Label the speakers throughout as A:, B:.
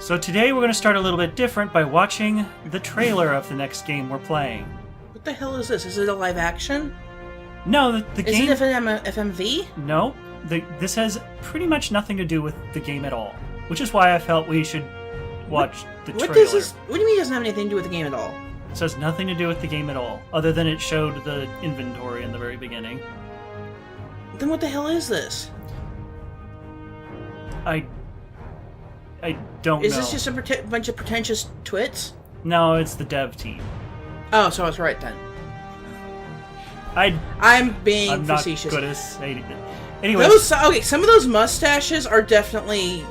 A: So today we're going to start a little bit different by watching the trailer of the next game we're playing.
B: What the hell is this? Is it a live action?
A: No, the game...
B: Is it FMV?
A: No, this has pretty much nothing to do with the game at all. Which is why I felt we should watch the trailer.
B: What does this... What do you mean it doesn't have anything to do with the game at all?
A: This has nothing to do with the game at all, other than it showed the inventory in the very beginning.
B: Then what the hell is this?
A: I don't know.
B: Is this just a bunch of pretentious twits?
A: No, it's the dev team.
B: Oh, so I was right then. I'm being facetious.
A: I'm not good at saying it. Anyway,
B: okay, some of those mustaches are definitely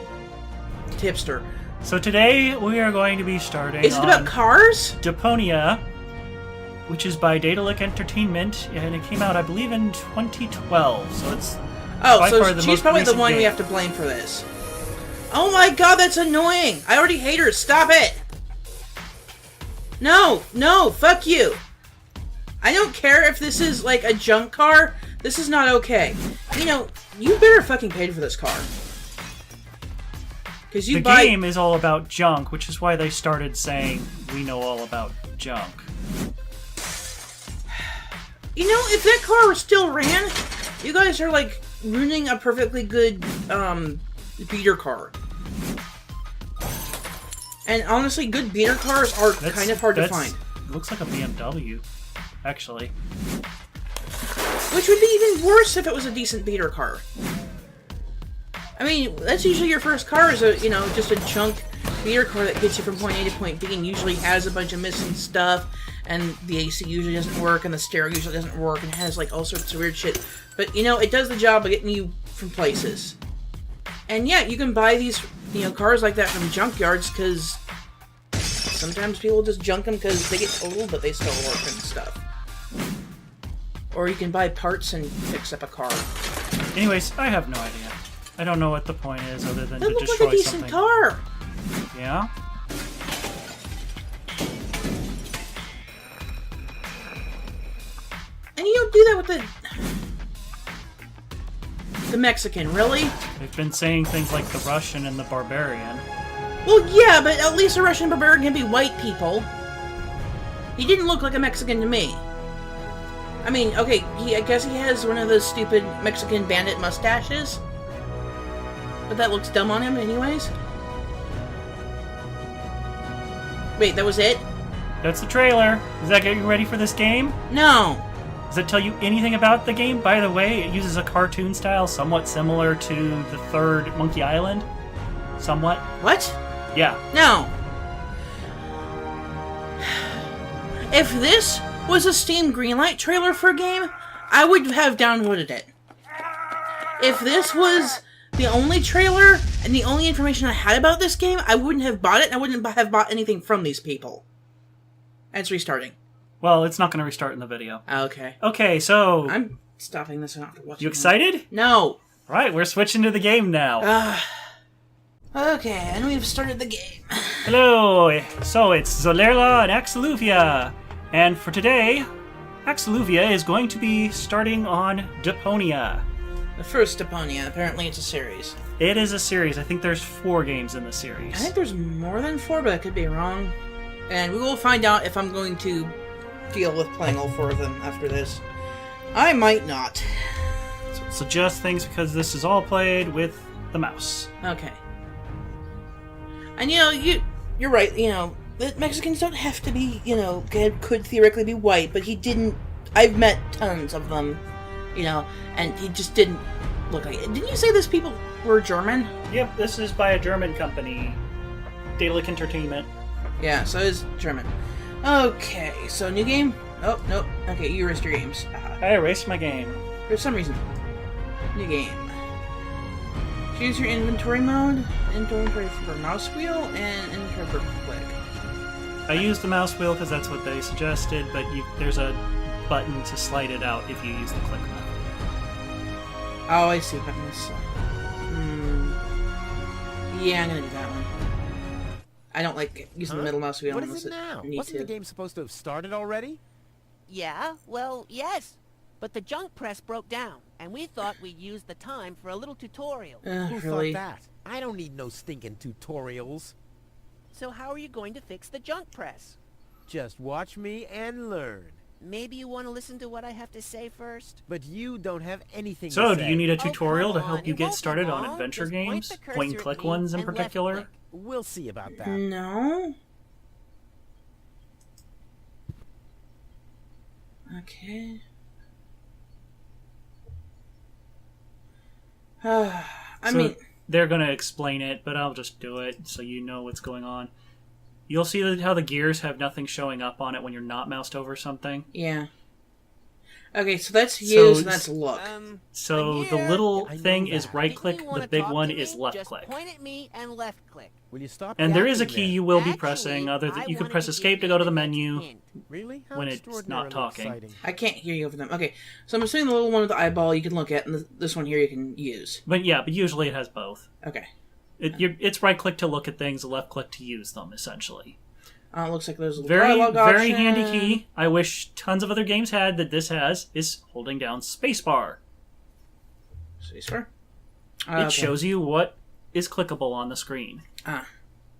B: hipster.
A: So today we are going to be starting.
B: Is it about cars?
A: Deponia, which is by Daedalic Entertainment, and it came out, I believe, in 2012. So it's by far the
B: she's
A: most
B: probably the
A: recent
B: one
A: game.
B: we have to blame for this. Oh my god, that's annoying! I already hate her. Stop it! No, fuck you. I don't care if this is like a junk car. This is not okay. You know, you better fucking pay for this car. Because the
A: game is all about junk, which is why they started saying we know all about junk.
B: You know, if that car still ran, you guys are like ruining a perfectly good beater car. And honestly, good beater cars are kind of hard to find.
A: It looks like a BMW, actually.
B: Which would be even worse if it was a decent beater car. I mean, that's usually your first car is just a junk beater car that gets you from point A to point B and usually has a bunch of missing stuff, and the AC usually doesn't work, and the stereo usually doesn't work, and has like all sorts of weird shit. But it does the job of getting you from places. And yeah, you can buy these cars like that from junkyards because sometimes people just junk them because they get totaled, but they still work and stuff. Or you can buy parts and fix up a car.
A: Anyways, I have no idea. I don't know what the point is other than to destroy something.
B: That looks like a decent car.
A: Yeah?
B: And you don't do that with the Mexican, really?
A: They've been saying things like the Russian and the Barbarian.
B: Well, yeah, but at least the Russian Barbarian can be white people. He didn't look like a Mexican to me. I mean, okay, I guess he has one of those stupid Mexican bandit mustaches. But that looks dumb on him anyways. Wait, that was it?
A: That's the trailer. Does that get you ready for this game?
B: No.
A: Does it tell you anything about the game? By the way, it uses a cartoon style somewhat similar to the third Monkey Island. Somewhat.
B: What?
A: Yeah.
B: No. If this was a Steam Greenlight trailer for a game, I would have downloaded it. If this was the only trailer and the only information I had about this game, I wouldn't have bought it, and I wouldn't have bought anything from these people. And it's restarting.
A: Well, it's not going to restart in the video.
B: Okay.
A: Okay, so...
B: I'm stopping this after watching.
A: You excited?
B: No.
A: Right, we're switching to the game now.
B: Okay, and we've started the game.
A: Hello! So it's Zolerla and Axiluvia. And for today, Axiluvia is going to be starting on Deponia.
B: The first Deponia. Apparently it's a series.
A: It is a series. I think there's 4 games in the series.
B: I think there's more than 4, but I could be wrong. And we will find out if I'm going to deal with playing all 4 of them after this. I might not.
A: So just things because this is all played with the mouse.
B: Okay. And you're right, the Mexicans don't have to be, could theoretically be white, but he didn't. I've met tons of them, and he just didn't look like it. Didn't you say these people were German?
A: Yep, this is by a German company, Daedalic Entertainment.
B: Yeah, so it's German. Okay, so new game? Oh, nope. Okay, you erased your games.
A: I erased my game.
B: For some reason. New game. Choose your inventory mode. Inventory for mouse wheel and inventory for click.
A: I used the mouse wheel because that's what they suggested, but there's a button to slide it out if you use the click method.
B: Oh, I see. Yeah, I'm gonna do that one. I don't like using the middle mouse wheel.
C: What is it now? Wasn't the game supposed to have started already?
D: Yeah, well, yes. But the junk press broke down, and we thought we'd use the time for a little tutorial.
C: Who
B: Really?
C: thought that? I don't need no stinking tutorials.
D: So how are you going to fix the junk press?
C: Just watch me and learn.
D: Maybe you want to listen to what I have to say first?
C: But you don't have anything
A: So,
C: to
A: do
C: say.
A: you need a
D: Oh,
A: tutorial to
D: come
A: help
D: on,
A: you
D: it
A: get
D: won't be
A: started on
D: long.
A: adventure
D: Just point
A: games?
D: the cursor
A: Point and
D: at
A: click
D: me
A: ones in
D: and left
A: particular?
D: click.
C: We'll see about that.
B: No. Okay. I
A: So,
B: mean,
A: they're going to explain it, but I'll just do it so you know what's going on. You'll see how the gears have nothing showing up on it when you're not moused over something.
B: yeah. Okay, so that's use and that's look.
A: So
D: I'm
A: the
D: here.
A: little
C: I know
A: thing
C: that.
A: is right click,
D: Didn't you wanna
A: the big
D: talk
A: one
D: to
A: is
D: me?
A: left
D: Just
A: click.
D: point at me and left click.
C: Will you stop
A: And there is a
C: yapping
A: key
C: then?
A: you will be
D: Actually,
A: pressing. Other
D: I
A: than you can
D: wanted
A: press
D: to give
A: escape to
D: you
A: go to the
D: the next
A: menu.
D: hint.
C: Really? How
A: when it's not
C: extraordinarily
A: talking.
C: exciting.
B: I can't hear you over them. Okay, so I'm assuming the little one with the eyeball you can look at, and this one here you can use.
A: But usually it has both.
B: Okay.
A: It's right click to look at things, left click to use them, essentially.
B: It looks like there's a little
A: Very,
B: dialogue
A: very
B: option.
A: handy key. I wish tons of other games had that this has, is holding down spacebar.
B: Spacebar?
A: It shows you what is clickable on the screen.
B: Ah.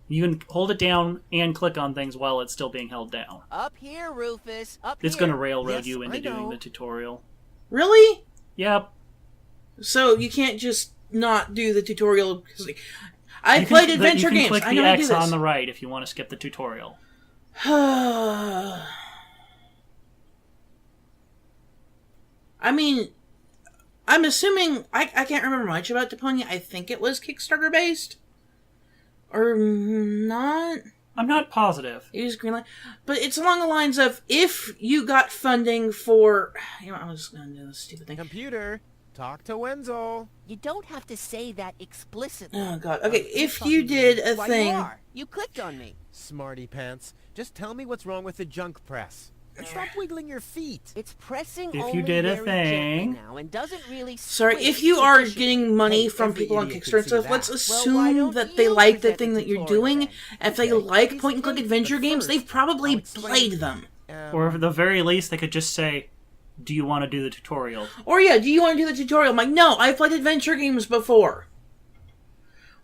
A: You can hold it down and click on things while it's still being held down.
D: Up here, Rufus. Up
A: It's
D: here.
A: going to railroad
C: Yes,
A: you into
C: I
A: doing
C: know.
A: the tutorial.
B: Really?
A: Yep.
B: So you can't just not do the tutorial? Because I
A: You
B: played
A: can-
B: adventure
A: you can
B: games.
A: click
B: I
A: the
B: know how to do
A: X
B: this.
A: on the right if you want to skip the tutorial.
B: I mean, I'm assuming I can't remember much about Deponia. I think it was Kickstarter based, or not.
A: I'm not positive.
B: It was Greenlight, but it's along the lines of if you got funding for. I'm just gonna do this stupid thing.
C: Computer, talk to Wenzel.
D: You don't have to say that explicitly.
B: Oh God. Okay, if you did a
D: Why,
B: thing.
D: you are. You clicked on me.
C: Smarty pants. Just tell me what's wrong with the junk press. And stop wiggling your feet.
D: It's pressing
A: If you
D: only
A: did a
D: very gently
A: thing-
D: now and doesn't really
B: Sorry,
D: swing
B: if you are
D: sufficiently.
B: getting money
C: Hey,
B: from
C: every
B: people on
C: idiot
B: Kickstarter
C: can
B: and stuff,
C: see
B: let's
C: that.
D: Well, why
B: assume
D: don't
B: that they
D: you
B: like the
D: present
B: thing
D: the
B: that you're
D: tutorial
B: doing.
D: then?
B: If they
C: Okay,
B: like
C: piece
B: point and
C: of
B: click
C: cake,
B: adventure
C: but
B: games,
C: first,
B: they've probably
C: I'll explain-
B: played them.
A: Or at the very least, they could just say, do you want to do the tutorial?
B: Or yeah, do you want to do the tutorial? I'm like, no, I've played adventure games before.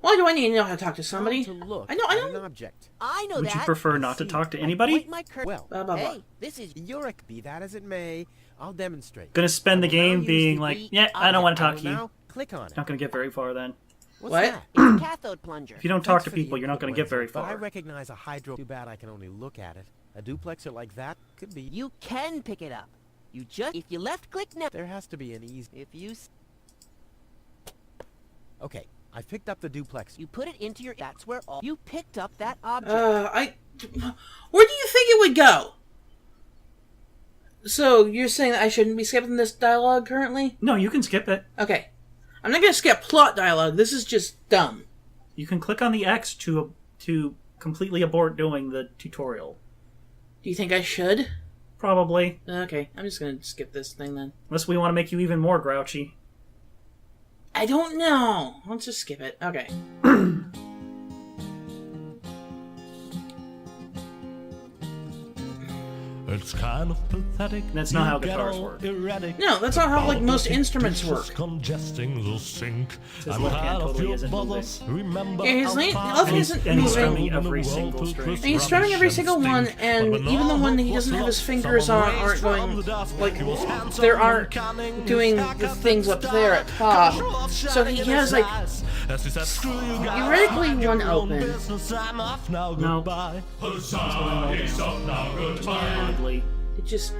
B: Why do I need to know how to talk to somebody?
C: How to look
B: I know.
C: at an object.
D: I know
A: Would
D: that.
A: you prefer not to talk to
D: I
A: anybody?
D: point my cur-
C: Well,
B: Blah, blah, blah.
D: Hey, this is
C: Be that as it may, I'll demonstrate.
A: Gonna spend the
C: I will now
A: game
C: use
A: being
C: the
A: like,
C: E
A: yeah, I don't want to
C: I
A: talk
C: will
A: to you.
C: now click on it.
A: Not gonna get very far then.
C: What's
B: What?
C: that?
D: it's a cathode plunger.
A: If you don't talk
C: Thanks
A: to
C: for the
A: people, you're not
C: input,
A: gonna get very
C: Wenzel, but I
A: far.
C: recognize a hydro. Too bad I can only look at it. A duplexer like that could be.
D: You can pick it up. You just if you left click now.
C: There has to be an easy.
D: If you
C: Okay, I picked up the duplex.
D: you put it into your that's where all you picked up that object.
B: Where do you think it would go? So you're saying that I shouldn't be skipping this dialogue currently?
A: No, you can skip it.
B: Okay, I'm not gonna skip plot dialogue. This is just dumb.
A: You can click on the X to completely abort doing the tutorial.
B: Do you think I should?
A: Probably.
B: Okay, I'm just gonna skip this thing then.
A: Unless we want to make you even more grouchy.
B: I don't know. Let's just skip it. Okay.
E: It's kind of pathetic.
A: That's not how
E: You get
A: guitars
E: all
A: work.
E: erratic.
B: No, that's not how like most instruments work.
E: Congesting the sink.
A: Says
E: I'm
A: left hand
E: tired of
A: totally
E: your
A: isn't
E: bothers. Remember
B: Yeah, his
E: how
B: left
E: far
B: hand
E: we
B: isn't
E: came
A: and he's
B: moving.
A: strumming
E: in the
A: every
E: world
A: single
E: to
A: string.
E: twist,
B: And he's strumming every
E: rubbish
B: single
E: and
B: one,
E: stink.
B: and
E: But when
B: even the
E: all
B: one that he
E: hope
B: doesn't
E: was
B: have his
E: lost,
B: fingers
E: someone
B: on aren't
E: raised from
B: going
E: the dust.
B: like
E: He was handsome
B: there
E: and
B: aren't
E: cunning.
B: doing
E: His
B: the
E: haircut
B: things
E: was
B: up there at top.
E: Control
B: So he
E: shining in
B: has
E: his
B: like
E: eyes. As he said, "Screw you guys,
B: theoretically
E: mind your
B: one
E: own
B: open.
E: business, I'm off now,
A: No.
E: goodbye."
A: Oddly.
B: It just.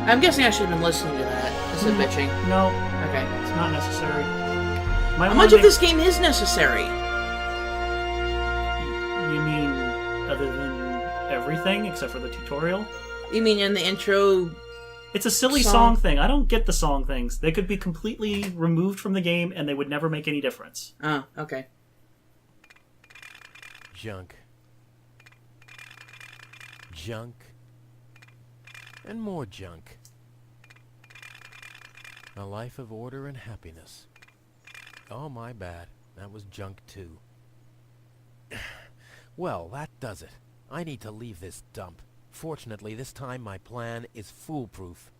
B: I'm guessing I should have been listening to that instead of bitching.
A: No,
B: Okay.
A: it's not necessary.
B: How much of this game is necessary?
A: You mean other than everything except for the tutorial?
B: You mean in the intro?
A: It's a silly
B: Song.
A: song thing. I don't get the song things. They could be completely removed from the game and they would never make any difference.
B: Oh, okay.
C: Junk. Junk. And more junk. A life of order and happiness. Oh, my bad. That was junk too. Well, that does it. I need to leave this dump. Fortunately, this time my plan is foolproof.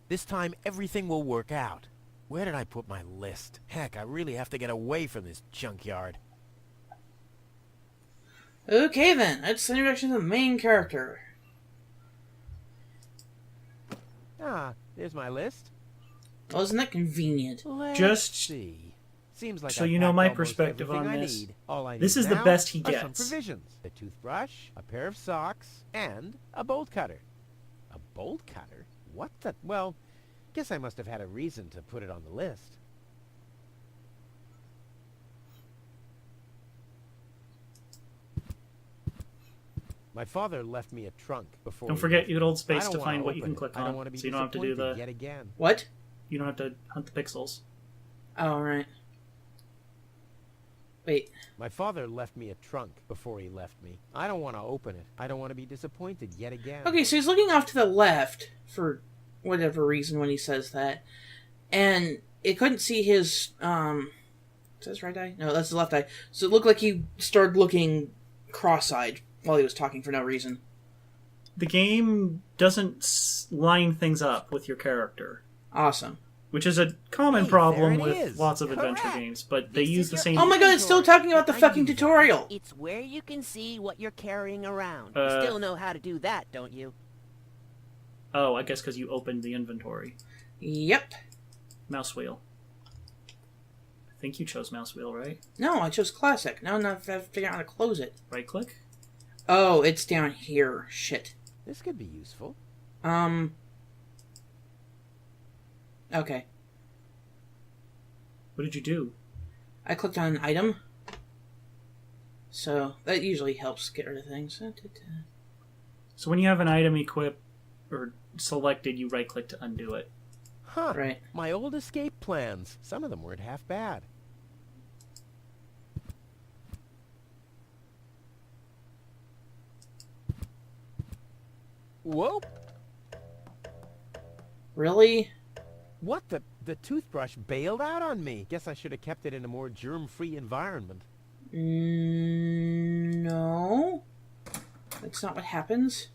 C: This time everything will work out. Where did I put my list? Heck, I really have to get away from this junkyard.
B: Okay then, that's the introduction to the main character.
C: Ah, there's my list.
B: Well, isn't that convenient?
C: Let's
A: Just
C: see. Seems like
A: so
C: I
A: you know
C: packed
A: my
C: almost
A: perspective
C: everything
A: on
C: I
A: this.
C: need. All I
A: This
C: need
A: is the
C: now
A: best he
C: are some
A: gets.
C: provisions: a toothbrush, a pair of socks, and a bolt cutter. A bolt cutter? What the? Well, guess I must have had a reason to put it on the list. My father left me a trunk before.
A: Don't
C: he
A: forget
C: left
A: you could
C: me.
A: hold
C: I
A: space
C: don't
A: to
C: wanna
A: find what you
C: open
A: can
C: it.
A: click
C: I don't
A: on,
C: want to be
A: so you don't have to do
C: disappointed
A: the.
C: yet again.
B: What?
A: You don't have to hunt the pixels.
B: Oh, right. Wait.
C: My father left me a trunk before he left me. I don't want to open it. I don't want to be disappointed yet again.
B: Okay, so he's looking off to the left for whatever reason when he says that. And it couldn't see his, is that his right eye? No, that's his left eye. So it looked like he started looking cross-eyed while he was talking for no reason.
A: The game doesn't line things up with your character,
B: Awesome.
A: which is a common
C: Hey,
A: problem
C: there it
A: with
C: is.
A: lots of adventure
D: Correct.
A: games, but they
D: This
A: use
D: is
A: the
D: your
A: same.
B: Oh my god, it's still talking about the
C: I
B: fucking
C: knew that.
B: tutorial!
D: It's where you can see what you're carrying around.
A: Uh,
D: You still know how to do that, don't you?
A: Oh, I guess because you opened the inventory.
B: Yep.
A: Mouse wheel. I think you chose mouse wheel, right?
B: No, I chose classic. Now I'm not figuring out how to close it.
A: Right click?
B: Oh, it's down here. Shit.
C: This could be useful.
B: Okay.
A: What did you do?
B: I clicked on an item. So, that usually helps get rid of things.
A: So when you have an item equipped or selected, you right click to undo it.
C: Huh.
B: Right.
C: My old escape plans. Some of them weren't half bad. Whoa!
B: Really?
C: What the? The toothbrush bailed out on me. Guess I should have kept it in a more germ-free environment.
B: No. That's not what happens.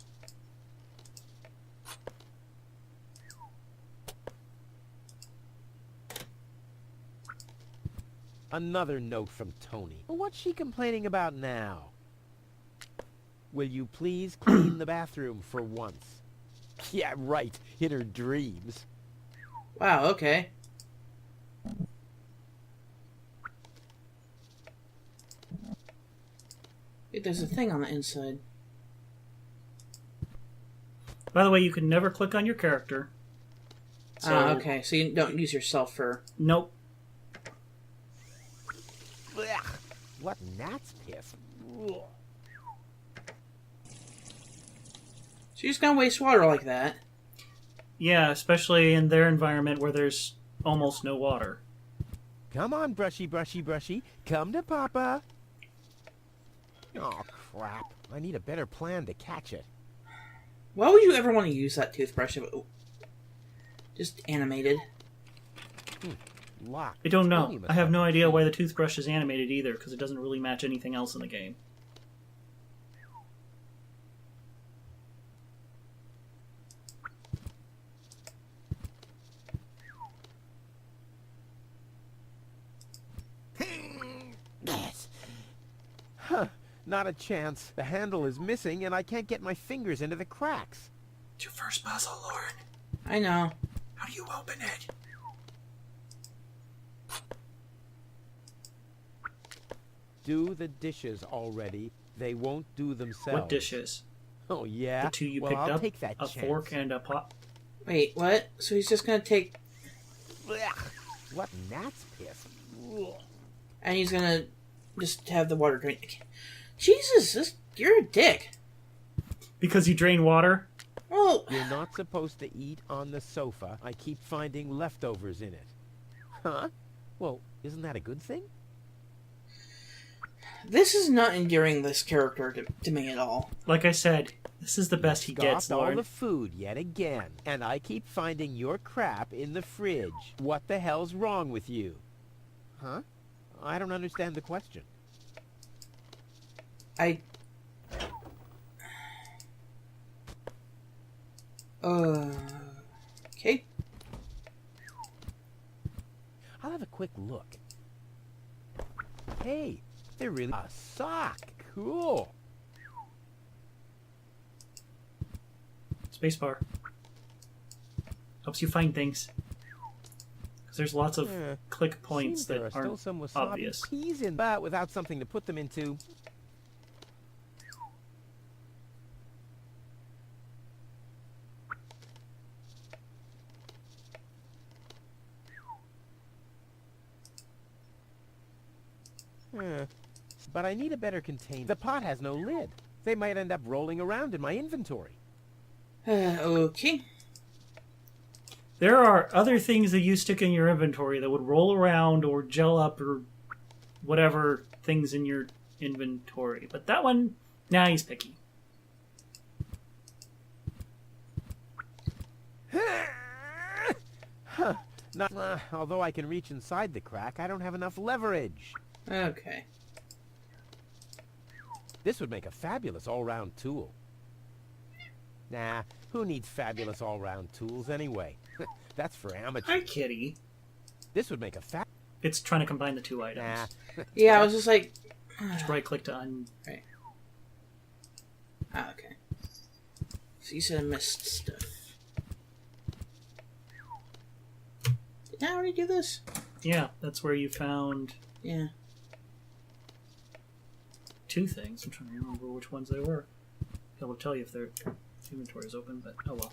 C: Another note from Tony. What's she complaining about now? Will you please clean the bathroom for once? Yeah, right. In her dreams.
B: Wow, okay. There's a thing on the inside.
A: By the way, you can never click on your character. So,
B: Okay. So you don't use yourself for...
A: Nope.
C: Blech. What gnat's piss?
B: So you're just gonna waste water like that.
A: Yeah, especially in their environment where there's almost no water.
C: Come on, brushy, brushy, brushy. Come to Papa. Oh, crap. I need a better plan to catch it.
B: Why would you ever want to use that toothbrush if it... just animated?
C: Locked.
A: I don't know.
C: Tony must
A: I have no
C: the
A: idea
C: key.
A: why the toothbrush is animated either, because it doesn't really match anything else in the game.
C: Yes. Huh. Not a chance. The handle is missing, and I can't get my fingers into the cracks.
A: It's your first puzzle, Lauren.
B: I know.
A: How do you open it?
C: Do the dishes already. They won't do themselves.
A: What dishes?
C: Oh, yeah?
A: The two you
C: well,
A: picked
C: I'll
A: up?
C: take that
A: A
C: chance.
A: fork and a pot?
B: Wait, what? So he's just gonna take...
C: Blech. What gnat's piss?
B: and he's gonna just have the water drain. Jesus, you're a dick.
A: Because you drain water?
B: Well,
C: You're not supposed to eat on the sofa. I keep finding leftovers in it. Huh? Well, isn't that a good thing?
B: this is not endearing this character to me at all.
A: Like I said, this is the best he gets,
C: Scoffed all
A: Lauren.
C: the food yet again, and I keep finding your crap in the fridge. What the hell's wrong with you? Huh? I don't understand the question.
B: Okay.
C: I'll have a quick look. Hey, they're really a sock. Cool.
A: Spacebar. Helps you find things. Because there's lots of click points
C: Seems there
A: that
C: are still
A: aren't
C: some wasabi
A: obvious.
C: peas in, but without something to put them into. But I need a better container. The pot has no lid. They might end up rolling around in my inventory.
B: Okay.
A: There are other things that you stick in your inventory that would roll around or gel up or whatever things in your inventory. But that one, nah, he's picky.
C: Although I can reach inside the crack, I don't have enough leverage.
B: Okay.
C: This would make a fabulous all-round tool. Nah, who needs fabulous all-round tools anyway? That's for amateurs.
A: Hi, kitty.
C: This would make a
A: It's trying to combine the two items.
C: Nah.
B: Yeah, I was just like...
A: Just right-click to
B: Right. Ah, okay. So you said I missed stuff. Did I already do this?
A: Yeah, that's where you found
B: Yeah.
A: 2 things. I'm trying to remember which ones they were. It'll tell you if their inventory is open, but oh well.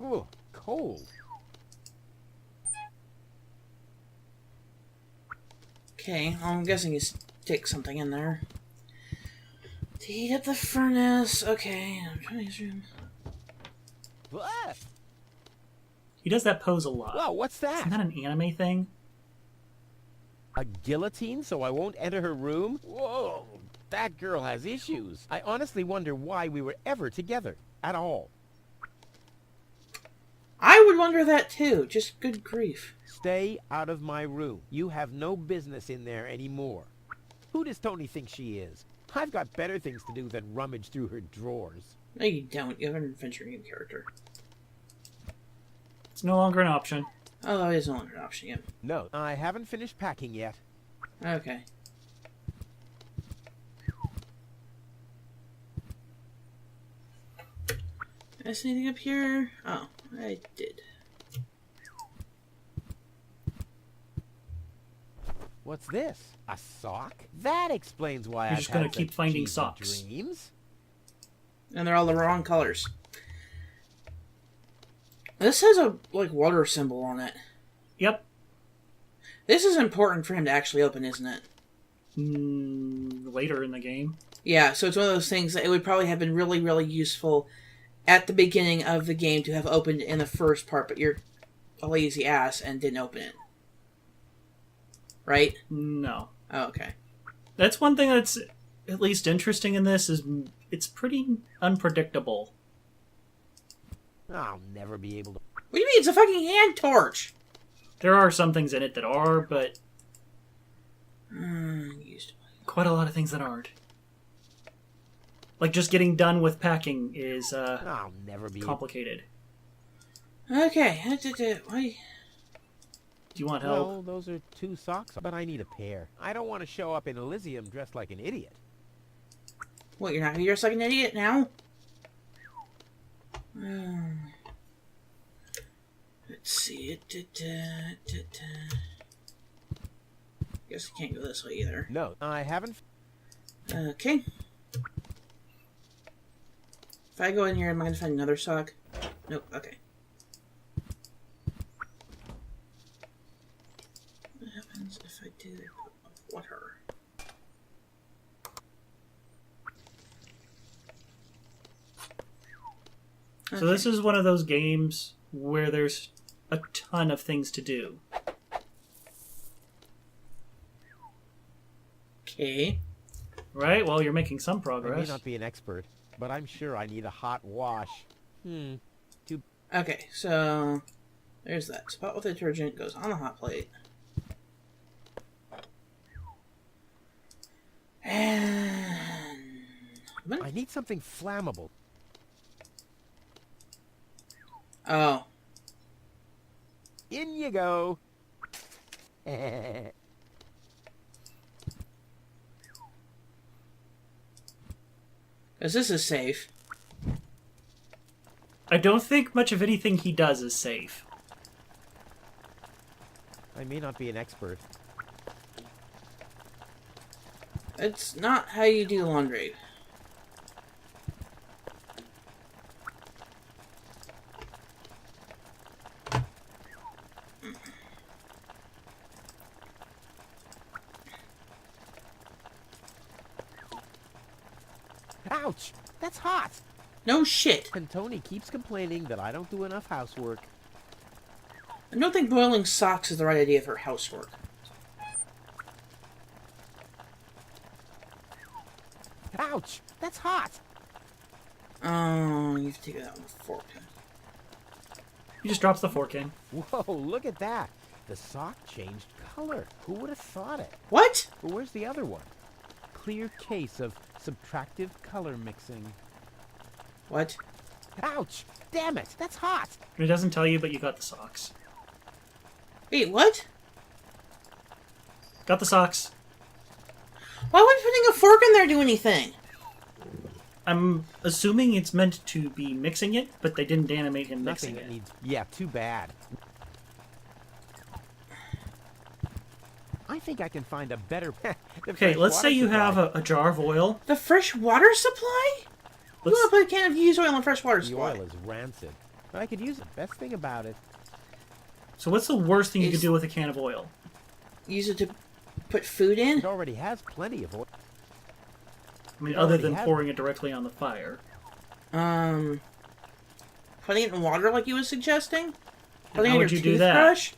C: Ooh, cold.
B: Okay, well, I'm guessing you stick something in there. To heat up the furnace. Okay, I'm trying to use room.
C: Ah!
A: He does that pose a lot.
C: Whoa, what's that?
A: Isn't that an anime thing?
C: A guillotine so I won't enter her room? Whoa, that girl has issues. I honestly wonder why we were ever together at all.
B: I would wonder that too. Just good grief.
C: Stay out of my room. You have no business in there anymore. Who does Tony think she is? I've got better things to do than rummage through her drawers.
B: No, you don't. You have an adventure game character.
A: It's no longer an option.
B: Although it is no longer an option yet.
C: No, I haven't finished packing yet.
B: Okay. Did I see anything up here? Oh, I did.
C: What's this? A sock? That explains why
A: You're
C: I've
A: just gonna
C: had
A: keep
C: such
A: finding
C: cheesy
A: socks.
C: dreams.
B: And they're all the wrong colors. This has a, like, water symbol on it.
A: Yep.
B: This is important for him to actually open, isn't it?
A: Later in the game.
B: Yeah, so it's one of those things that it would probably have been really, really useful at the beginning of the game to have opened in the first part, but you're a lazy ass and didn't open it. Right?
A: No.
B: Oh, okay.
A: That's one thing that's at least interesting in this is it's pretty unpredictable.
C: I'll never be able to...
B: What do you mean? It's a fucking hand torch!
A: There are some things in it that are, but
B: Used.
A: quite a lot of things that aren't. Like just getting done with packing is
C: I'll never be
A: complicated.
B: Okay. Why?
A: Do you want help?
C: Well, those are 2 socks, but I need a pair. I don't want to show up in Elysium dressed like an idiot.
B: What, you're not gonna dress like an idiot now? Let's see. Guess I can't go this way either.
C: No, I haven't...
B: Okay. If I go in here, am I gonna find another sock? Nope, okay. What happens if I do water?
A: So this is one of those games where there's a ton of things to do.
B: Okay.
A: Right? Well, you're making some
C: I may
A: progress.
C: not be an expert, but I'm sure I need a hot wash.
B: Okay, so there's that. Spot with detergent goes on the hot plate. And
C: I need something flammable.
B: oh,
C: In you go.
B: Because this is safe.
A: I don't think much of anything he does is safe.
C: I may not be an expert.
B: It's not how you do laundry.
C: Ouch! That's hot!
B: No shit.
C: And Tony keeps complaining that I don't do enough housework.
B: I don't think boiling socks is the right idea for housework.
C: Ouch! That's hot!
B: Oh, you have to take it out with a fork.
A: He just drops the fork in.
C: Whoa, look at that! The sock changed color. Who would have thought it?
B: What?
C: But where's the other one? Clear case of subtractive color mixing.
B: What?
C: Ouch! Damn it! That's hot!
A: It doesn't tell you, but you got the socks.
B: Wait, what?
A: Got the socks.
B: Why would putting a fork in there do anything?
A: I'm assuming it's meant to be mixing it, but they didn't animate him
C: Nothing
A: mixing
C: that
A: it.
C: needs... Yeah, too bad. I think I can find a better...
A: Okay, let's say you have a jar of oil.
B: The fresh water supply? You
A: Let's,
B: want to put a can of used oil in fresh water
C: The
B: supply?
C: oil is rancid. But I could use it. Best thing about it.
A: so what's the worst thing you could
B: Is-
A: do with a can of oil?
B: Use it to put food in?
C: It already has plenty of oil.
A: I mean,
C: You
A: other
C: already
A: than
C: have-
A: pouring it directly on the fire.
B: Putting it in water like you were suggesting? Putting
A: how
B: it in
A: would
B: your
A: you do that?
B: toothbrush?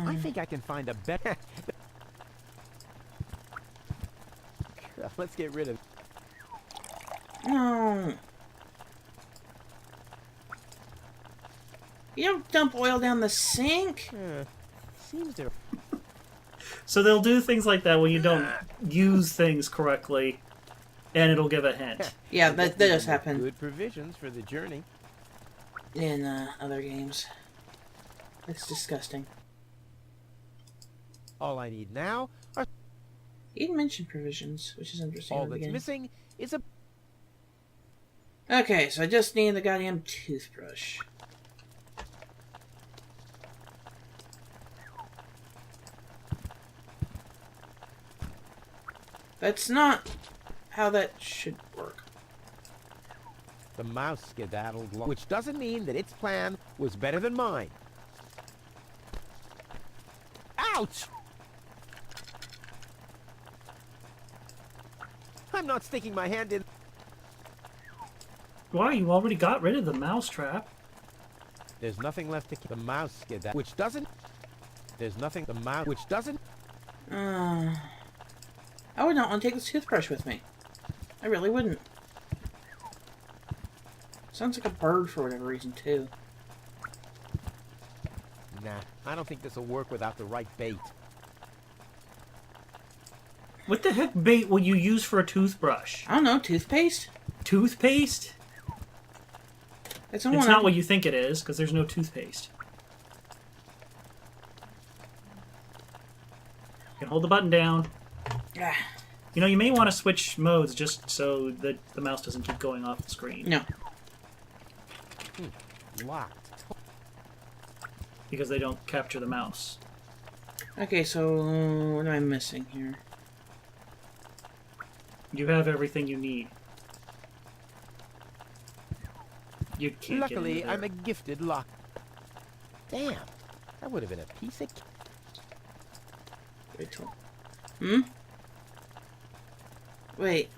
C: I think I can find a better... Let's get rid of...
B: No. You don't dump oil down the sink?
C: Seems to...
A: So they'll do things like that when you don't use things correctly, and it'll give a hint.
B: Yeah, that does happen
C: Good provisions for the journey.
B: in other games. It's disgusting.
C: All I need now are...
B: He didn't mention provisions, which is interesting.
C: All
B: at the
C: that's
B: beginning.
C: missing is a...
B: Okay, so I just need the goddamn toothbrush. That's not how that should work.
C: The mouse skedaddled long, which doesn't mean that its plan was better than mine. Ouch! I'm not sticking my hand in...
A: Why? You already got rid of the mouse trap.
C: There's nothing left to keep the mouse skedaddled, which doesn't... There's nothing... The mouse... Which doesn't...
B: I would not want to take this toothbrush with me. I really wouldn't. Sounds like a bird for whatever reason, too.
C: Nah, I don't think this will work without the right bait.
A: What the heck bait will you use for a toothbrush?
B: I don't know, toothpaste?
A: Toothpaste?
B: It's
A: It's not what you think it is, because there's no toothpaste. You can hold the button down.
B: Ah,
A: You know, you may want to switch modes just so that the mouse doesn't keep going off the screen.
B: no.
C: Locked.
A: Because they don't capture the mouse.
B: Okay, so what am I missing here?
A: You have everything you need. You can't
C: Luckily,
A: get into
C: I'm
A: there.
C: a gifted lock. Damn, that would have been a piece of...
B: Wait till... Hmm? Wait.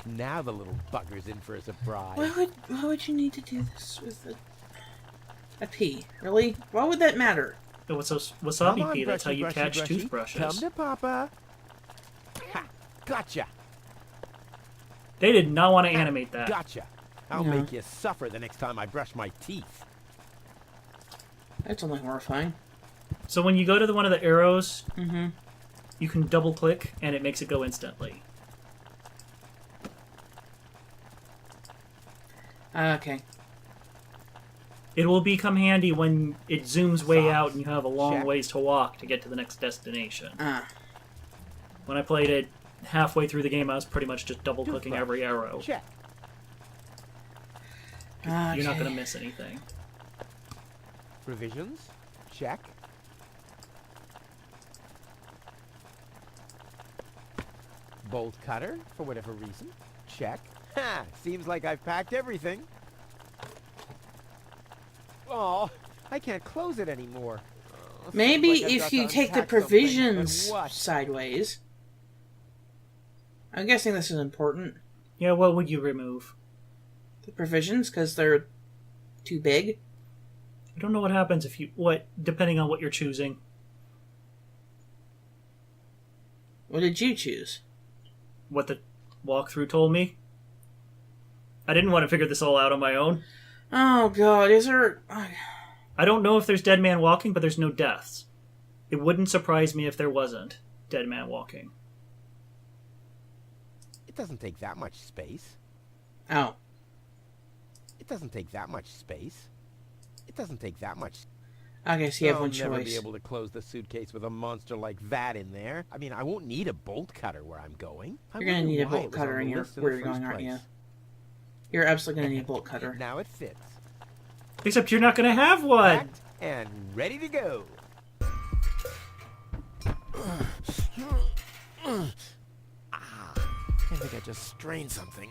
C: Now the little bugger's in for a surprise.
B: Why would you need to do this with a pea? Really? Why would that matter?
A: Oh, what's a
C: Come
A: wasabi
C: on,
A: pea? That's how
C: brushy,
A: you
C: brushy,
A: catch
C: brushy.
A: toothbrushes.
C: Come to Papa. Ha! Gotcha!
A: They did not want to animate that.
C: Gotcha! I'll
B: Yeah.
C: make you suffer the next time I brush my teeth.
B: That's only horrifying.
A: So when you go to one of the arrows,
B: Mm-hmm.
A: you can double click and it makes it go instantly.
B: Okay.
A: It will become handy when it zooms way out and you have a long
C: Check.
A: ways to walk to get to the next destination.
B: Ah.
A: When I played it halfway through the game, I was pretty much just double-clicking
C: Toothbrush.
A: every arrow.
C: Check.
A: You're not
B: Okay.
A: going to miss anything.
C: Provisions? Check. Bolt cutter, for whatever reason? Check. Ha! Seems like I've packed everything. Oh, I can't close it anymore. Oh,
B: Maybe
C: seems like I've
B: if
C: got
B: you
C: to
B: take the
C: unpack something,
B: provisions
C: but what?
B: sideways. I'm guessing this is important.
A: Yeah, what would you remove?
B: The provisions, because they're too big.
A: I don't know what happens if you... depending on what you're choosing.
B: What did you choose?
A: What the walkthrough told me. I didn't want to figure this all out on my own.
B: Oh god, is there...
A: I don't know if there's dead man walking, but there's no deaths. It wouldn't surprise me if there wasn't dead man walking.
C: It doesn't take that much space.
B: Oh.
C: It doesn't take that much space. It doesn't take that much.
B: Okay, so you have
C: I'll
B: one
C: never be
B: choice.
C: able to close the suitcase with a monster like that in there. I mean, I won't need a bolt cutter where I'm going. I
B: You're gonna
C: wonder
B: need a
C: why
B: bolt
C: it was
B: cutter
C: on
B: in
C: the
B: your
C: list in
B: where
C: the
B: you're going,
C: first
B: aren't you?
C: place.
B: You're absolutely gonna need a bolt cutter.
C: Now it fits.
A: Except you're not going to have one!
C: Packed and ready to go. I think I just strained something.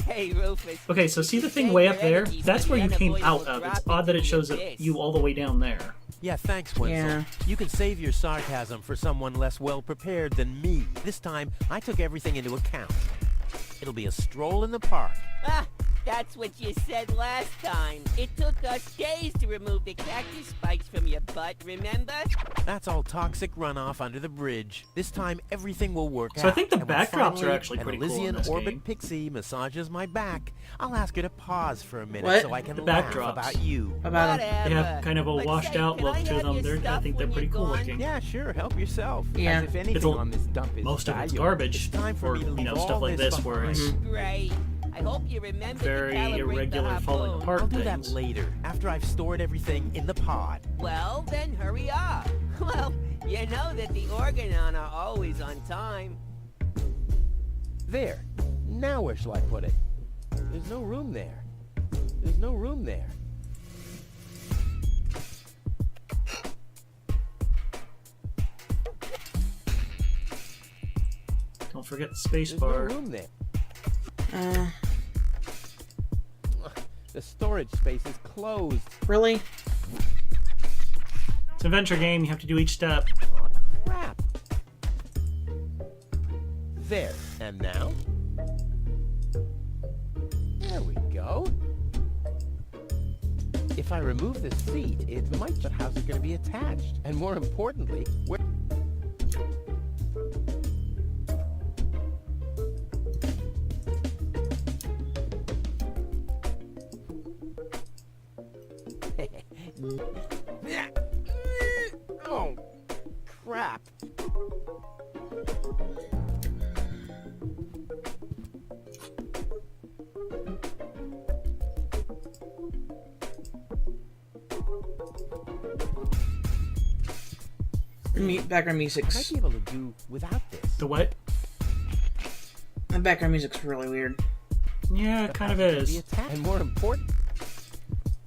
D: Hey, Rufus.
A: Okay, so see the thing
D: Save
A: way
D: your
A: up there?
D: energy
A: That's
D: for
A: where
D: the
A: you came
D: unavoidable
A: out of. It's
D: drop
A: odd that it
D: into
A: shows
D: the
A: it,
D: abyss.
A: you all the way down there.
F: Yeah, thanks, Wenzel.
B: Yeah.
F: You can save your sarcasm for someone less well-prepared than me. This time, I took everything into account. It'll be a stroll in the park.
D: Ah, that's what you said last time. It took us days to remove the cactus spikes from your butt, remember?
F: That's all toxic runoff under the bridge. This time, everything will work out.
A: So I think the
F: And when
A: backdrops are
F: finally
A: actually pretty
F: an
A: cool in
F: Elysian
A: this
F: orbit
A: game.
F: pixie massages my back, I'll ask her to pause for a minute
B: What?
F: so I can
A: The
F: laugh
A: backdrops.
F: about you.
B: About him.
A: They have
D: Whatever.
A: kind of a
D: But
A: washed
D: say,
A: out
D: can
A: look
D: I
A: to
D: have
A: them.
D: your
A: I
D: stuff
A: think they're
D: when
A: pretty
D: you're
A: cool
D: gone?
A: looking.
C: Yeah, sure. Help yourself.
B: Yeah.
C: As if anything
A: It's a-
C: on this dump is
A: Most of it's
C: valuable.
A: garbage,
F: It's time for
A: or
F: me to leave
A: stuff
F: all
A: like
F: this
A: this where it's
F: behind.
D: Great. I hope you remember
A: very
D: to calibrate
A: irregular
D: the
A: falling
D: harpoon.
A: apart
F: I'll do that
A: things.
F: later, after I've stored everything in the pod.
D: Well, then hurry up. Well, you know that the Organon are always on time.
C: There. Now where shall I put it? There's no room there. There's no room there.
A: Don't forget the space
C: There's
A: bar.
C: no room there.
B: Uh,
C: The storage space is closed.
B: really?
A: It's an adventure game. You have to do each step.
C: Oh, crap. There. And now? There we go. If I remove the seat, it might, but how's it going to be attached? And more importantly, where... Oh, crap.
B: Background
C: I might
B: music's...
C: be able to do without this.
A: The what?
B: The background music's really weird.
A: Yeah, it
C: But
A: kind of
C: how's it gonna be
A: is.
C: attached? And more important...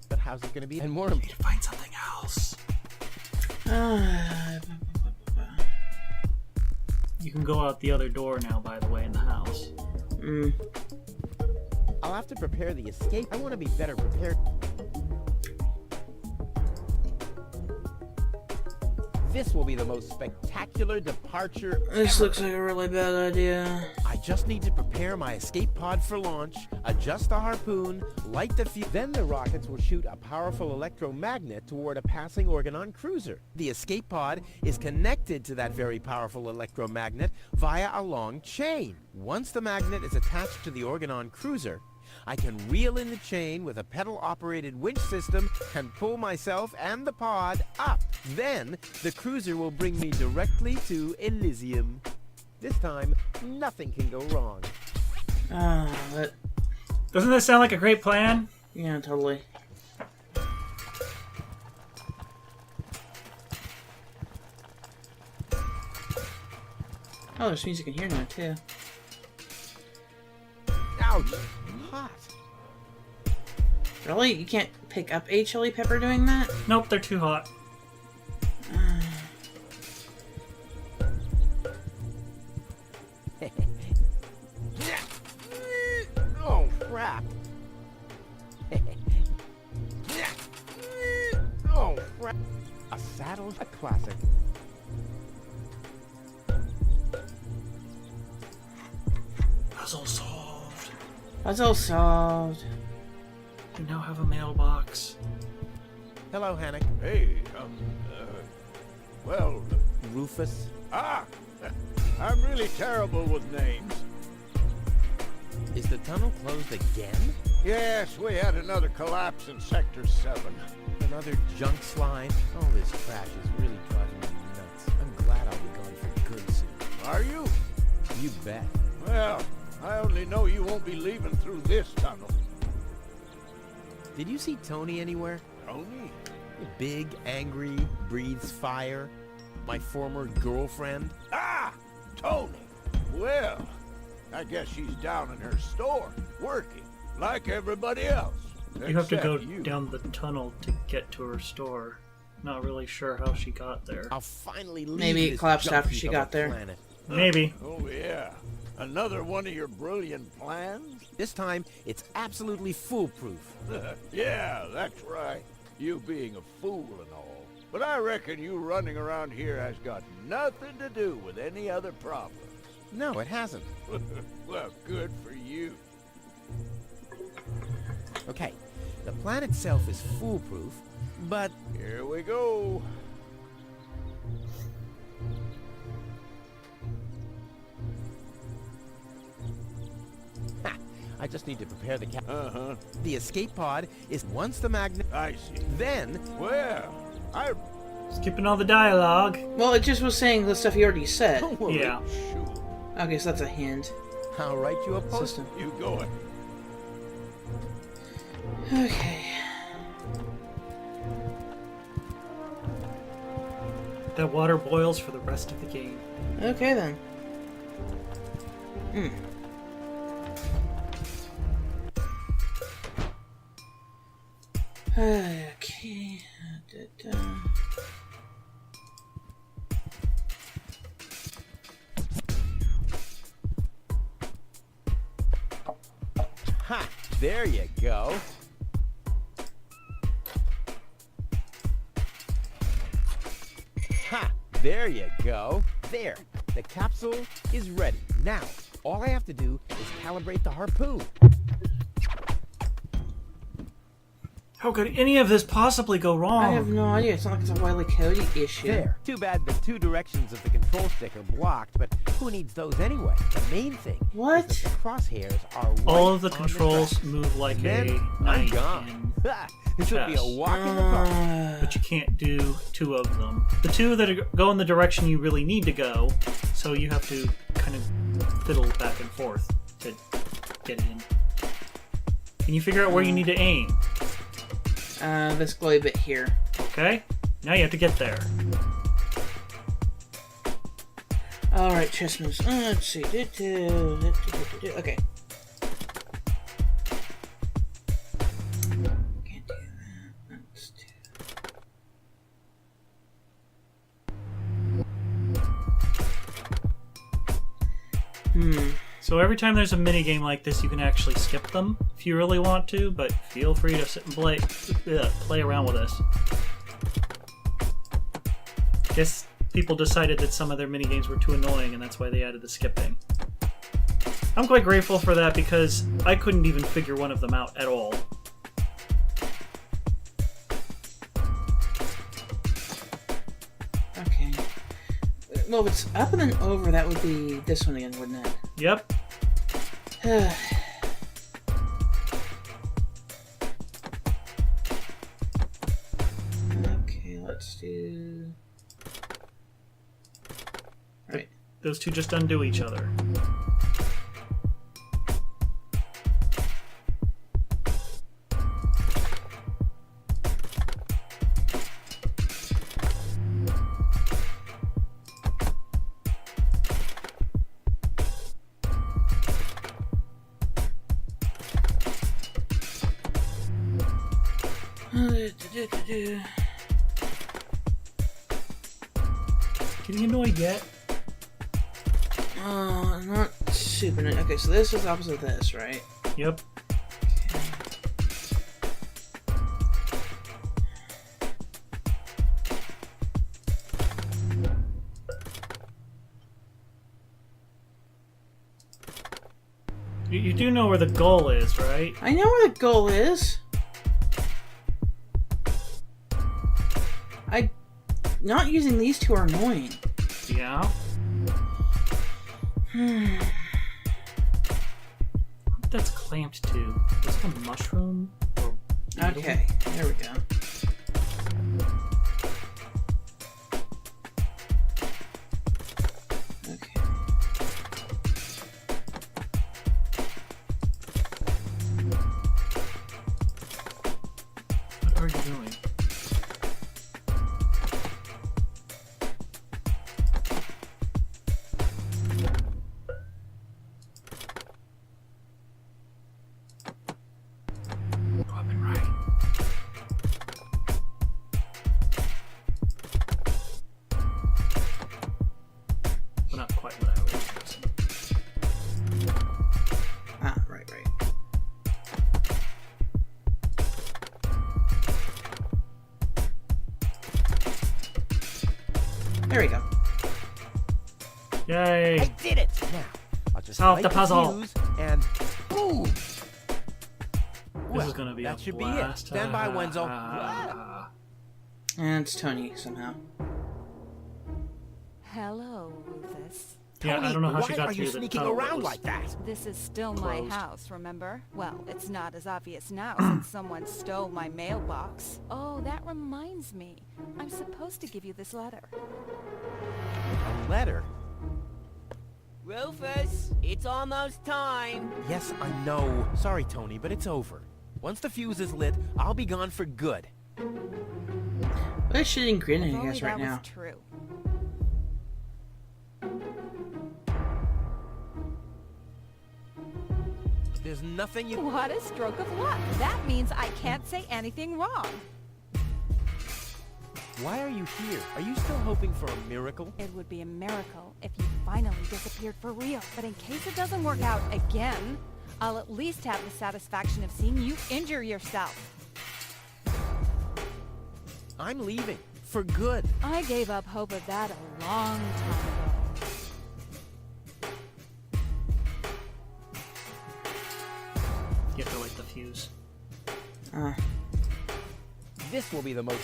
C: But how's it going to be? And more...
A: You need to find something else. You can go out the other door now, by the way, in the house.
C: I'll have to prepare the escape. I want to be better prepared. This will be the most spectacular departure
B: This
C: ever.
B: looks like a really bad idea.
F: I just need to prepare my escape pod for launch, adjust the harpoon, light the fuse.
C: Then the rockets will shoot a powerful electromagnet toward a passing Organon cruiser.
F: The escape pod is connected to that very powerful electromagnet via a long chain. Once the magnet is attached to the Organon cruiser, I can reel in the chain with a pedal-operated winch system and pull myself and the pod up. Then, the cruiser will bring me directly to Elysium. This time, nothing can go wrong.
B: Ah, that...
A: Doesn't that sound like a great plan?
B: Yeah, totally. Oh, there's music in here now, too.
F: Ouch! Hot.
B: Really? You can't pick up a chili pepper doing that?
A: Nope, they're too hot.
F: Oh, crap. Oh, crap. A saddle's a classic.
A: Puzzle solved.
B: Puzzle solved.
A: We now have a mailbox.
F: Hello, Hannock.
G: Hey, well,
F: Rufus.
G: I'm really terrible with names.
F: Is the tunnel closed again?
G: Yes, we had another collapse in Sector 7.
F: Another junk slide? All this trash is really driving me nuts. I'm glad I'll be gone for good soon.
G: Are you?
F: You bet.
G: Well, I only know you won't be leaving through this tunnel.
F: Did you see Tony anywhere?
G: Tony?
F: Big, angry, breathes fire. My former girlfriend.
G: Tony. Well, I guess she's down in her store, working, like everybody else.
A: You have to go
G: except you.
A: down the tunnel to get to her store. Not really sure how she got there.
F: I'll finally leave
B: Maybe it
F: this
B: collapsed
F: junk
B: after
F: heap
B: she
F: of
B: got
F: a
B: there.
F: planet.
A: Maybe.
G: Oh, yeah. Another one of your brilliant plans?
F: This time, it's absolutely foolproof.
G: Yeah, that's right. You being a fool and all. But I reckon you running around here has got nothing to do with any other problems.
F: No, it hasn't.
G: Well, good for you.
F: Okay, the plan itself is foolproof, but
G: Here we go.
F: I just need to prepare the
G: Uh-huh.
F: The escape pod is once the magnet,
G: I see.
F: then
G: Well, I...
A: Skipping all the dialogue.
B: Well, it just was saying the stuff you already said.
F: don't worry,
A: Yeah.
G: Shoot.
B: Okay, so that's a hint.
F: I'll write you a post.
B: System.
G: You go ahead.
B: Okay.
A: That water boils for the rest of the game.
B: Okay, then. Okay. Da-da.
F: Ha! There you go. Ha! There you go. There. The capsule is ready. Now, all I have to do is calibrate the harpoon.
A: How could any of this possibly go
B: I have
A: wrong?
B: no idea. It's not like it's a Wile E. Coyote issue.
F: There. Too bad the two directions of the control stick are blocked, but who needs those anyway? The main thing
B: What?
F: is that the crosshairs are right
A: All of the
F: on
A: controls
F: track.
A: move like
F: Then
A: a
F: I'm
A: knight,
F: gone. Ha! This will be a
A: chess.
F: walk in the park.
A: but you can't do two of them. The two that go in the direction you really need to go, so you have to kind of fiddle back and forth to get in. Can you figure out where you need to aim?
B: This glowy bit here.
A: Okay? Now you have to get there.
B: Alright, chess moves. Let's see. Okay. Can't do that. Let's do...
A: So every time there's a mini game like this, you can actually skip them if you really want to, but feel free to sit and play around with this. Guess people decided that some of their mini games were too annoying, and that's why they added the skipping. I'm quite grateful for that because I couldn't even figure one of them out at all.
B: Okay. Well, if it's up and then over, that would be this one again, wouldn't it?
A: Yep.
B: Okay, let's do... Right.
A: Those two just undo each other. Getting annoyed yet?
B: Not super nice. Okay, so this is opposite of this, right?
A: Yep. You do know where the goal is, right?
B: I know where the goal is. Not using these two are annoying.
A: Yeah. That's clamped to. Is it a mushroom? Or beetle?
B: Okay, there we go. Okay.
A: What are you doing? I've been right. Well, not quite what I was guessing.
B: Ah, right. There we go.
A: Yay!
F: I did it! Now, I'll just
A: Solve
F: light
A: the puzzle.
F: fuse and boom!
A: This is gonna be
F: that
A: a
F: should
A: blast.
F: be it. Stand by, Wenzel.
B: And it's Tony somehow.
H: Hello, Rufus.
A: Yeah, I don't know how
F: why
A: she got
F: are you
A: through the
F: sneaking
A: tunnel.
F: around like that?
H: This is still
A: Closed.
H: my house, remember? Well, it's not as obvious now since someone stole my mailbox. Oh, that reminds me. I'm supposed to give you this letter.
F: A letter?
D: Rufus, it's almost time.
F: Yes, I know. Sorry, Tony, but it's over. Once the fuse is lit, I'll be gone for good.
B: What is shitting grinning,
H: If
B: I
H: only
B: guess, right
H: that
B: now?
H: was true.
F: There's nothing you...
H: What a stroke of luck. That means I can't say anything wrong.
F: Why are you here? Are you still hoping for a miracle?
H: It would be a miracle if you finally disappeared for real. But in case it doesn't work out again, I'll at least have the satisfaction of seeing you injure yourself.
F: I'm leaving. For good.
H: I gave up hope of that a long time ago.
A: You have to light the fuse.
F: This will be the most...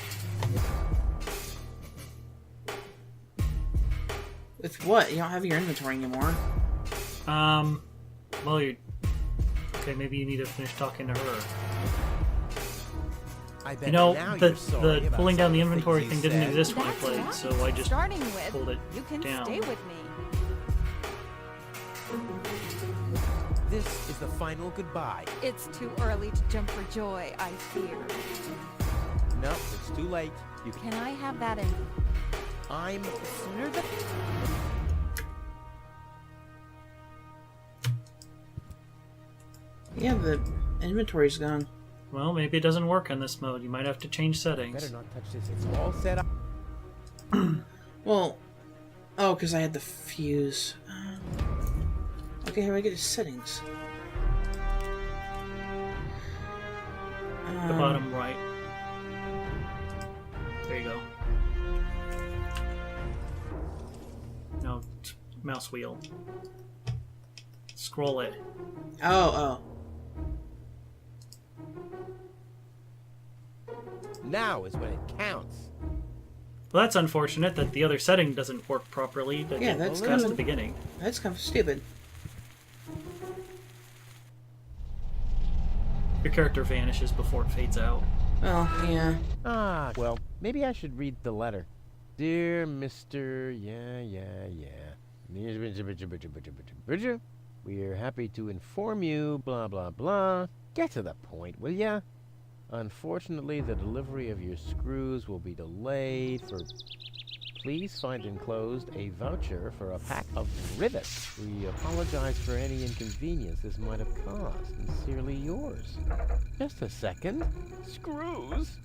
B: With what? You don't have your inventory anymore.
A: Well, you... Okay, maybe you need to finish talking to her.
F: I bet
A: You know,
F: now
A: the
F: you're sorry about
A: pulling down
F: some
A: the
F: of things
A: inventory
F: you
A: thing didn't
F: said.
A: exist when I
H: That's
A: played,
H: right.
A: so I just
H: Starting with,
A: pulled it
H: you can
A: down.
H: stay with me.
F: This is the final goodbye.
H: It's too early to jump for joy, I fear.
F: No, it's too late. You can...
H: Can I have that in...
F: I'm...
B: Yeah, the inventory's gone.
A: Well, maybe it doesn't work on this mode. You might have to change settings.
F: Better not touch this. It's all set up.
B: Well, oh, because I had the fuse. Okay, how do I get to settings?
A: The bottom right. There you go. No, mouse wheel. Scroll it.
B: Oh.
F: Now is when it counts.
A: Well, that's unfortunate that the other setting doesn't work properly. That
B: Yeah,
A: you
B: that's
A: discussed at
B: good.
A: the beginning.
B: That's kind of stupid.
A: Your character vanishes before it fades out.
B: Well, yeah.
F: Ah, well, maybe I should read the letter. Dear Mr. We are happy to inform you, blah, blah, blah. Get to the point, will ya? Unfortunately, the delivery of your screws will be delayed for... Please find enclosed a voucher for a pack of rivets. We apologize for any inconvenience this might have caused. Sincerely yours. Just a second. Screws?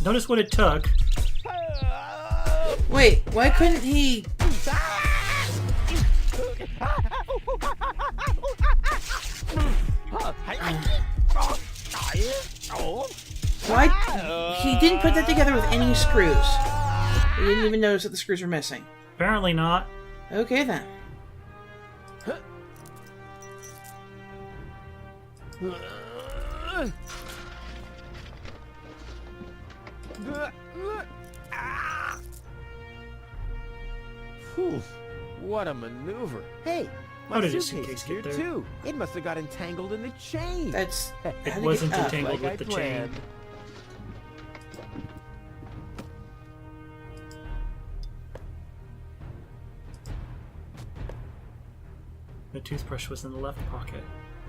A: Notice what it took.
B: Wait, why couldn't he... Why? He didn't put that together with any screws. He didn't even notice that the screws were missing.
A: Apparently not.
B: Okay then.
F: Phew, what a maneuver. Hey,
A: How
F: my
A: did his
F: suitcase is
A: suitcase get
F: here
A: there?
F: too. It must have got entangled in the chain.
B: That's...
A: It wasn't
B: up.
A: entangled
F: Like
A: with
F: I
A: the chain.
F: planned.
A: The toothbrush was in the left pocket.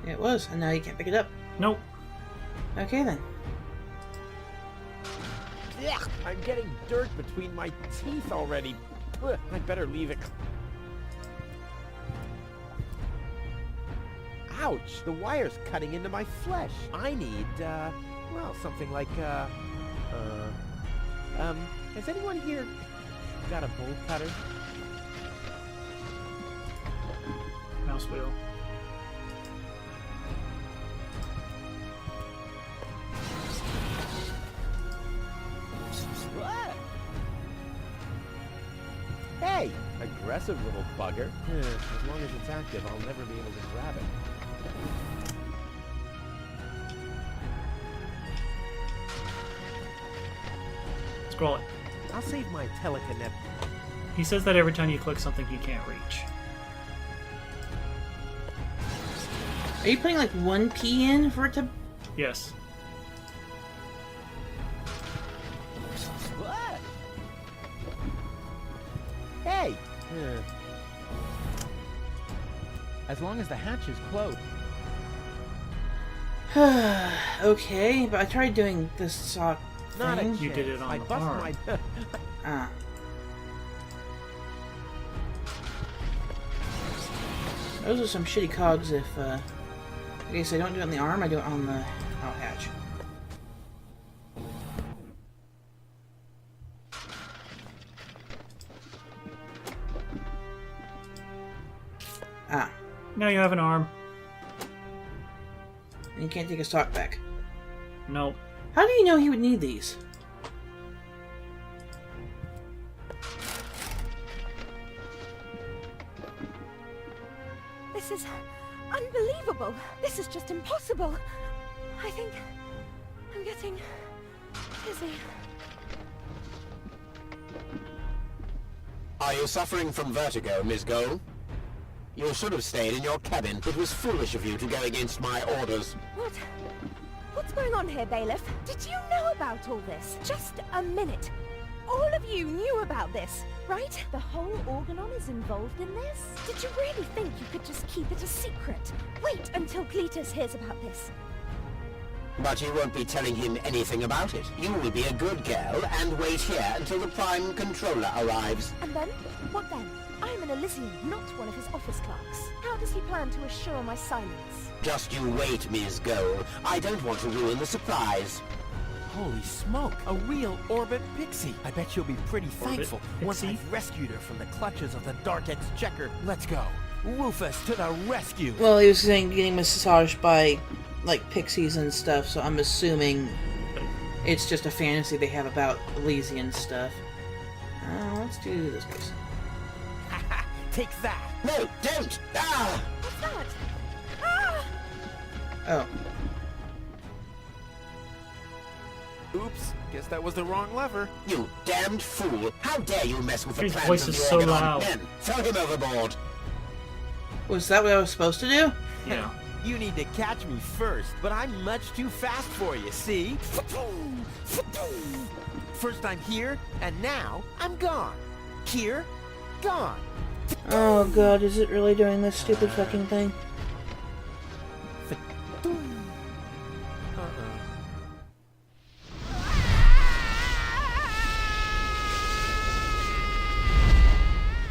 B: It was, and now you can't pick it up.
A: Nope.
B: Okay then.
F: Ugh, I'm getting dirt between my teeth already. Ugh, I'd better leave it. Ouch! The wire's cutting into my flesh. I need, well, something like, has anyone here got a bolt cutter?
A: Mouse wheel.
F: Hey! Aggressive little bugger. As long as it's active, I'll never be able to grab it.
A: Scroll it.
F: I'll save my telekinetic.
A: He says that every time you click something he can't reach.
B: Are you putting like 1p in for it to...
A: Yes.
F: Hey! As long as the hatch is closed.
B: Okay, but I tried doing this sock
F: Not a
B: thing.
A: You did it on
F: I
A: the
F: bust
A: arm.
F: my...
B: Ah. Those are some shitty cogs if, okay, so I don't do it on the arm, I do it on the out hatch. Ah.
A: Now you have an arm.
B: And you can't take his sock back.
A: Nope.
B: How do you know he would need these?
H: This is unbelievable. This is just impossible. I think I'm getting dizzy.
I: Are you suffering from vertigo, Miss Gold? You should have stayed in your cabin. It was foolish of you to go against my orders.
H: What's going on here, Bailiff? Did you know about all this? Just a minute. All of you knew about this, right? The whole Organon is involved in this? Did you really think you could just keep it a secret? Wait until Cletus hears about this.
I: But you won't be telling him anything about it. You will be a good girl and wait here until the Prime Controller arrives.
H: And then? What then? I'm an Elysian, not one of his office clerks. How does he plan to assure my silence?
I: Just you wait, Miss Gold. I don't want to ruin the surprise.
F: Holy smoke! A real Orbit Pixie! I bet you'll be pretty thankful once
A: Pixie?
F: I've rescued her from the clutches of the Dark Exchequer. Let's go! Rufus to the rescue!
B: Well, he was saying getting massaged by, like, pixies and stuff, so I'm assuming it's just a fantasy they have about Elysian stuff. Let's do this case.
F: Take that!
I: No, don't! Ah!
H: What's that? Ah!
B: Oh.
F: Oops, guess that was the wrong lever.
I: You damned fool! How dare you mess with the
A: His
I: plans
A: voice
I: of
A: is
I: the
A: so
I: Organon
A: loud.
I: men? Throw him overboard!
B: Was that what I was supposed to do?
A: Yeah.
F: You need to catch me first, but I'm much too fast for you, see? First I'm here, and now I'm gone. Here, gone.
B: Oh god, is it really doing this stupid fucking thing?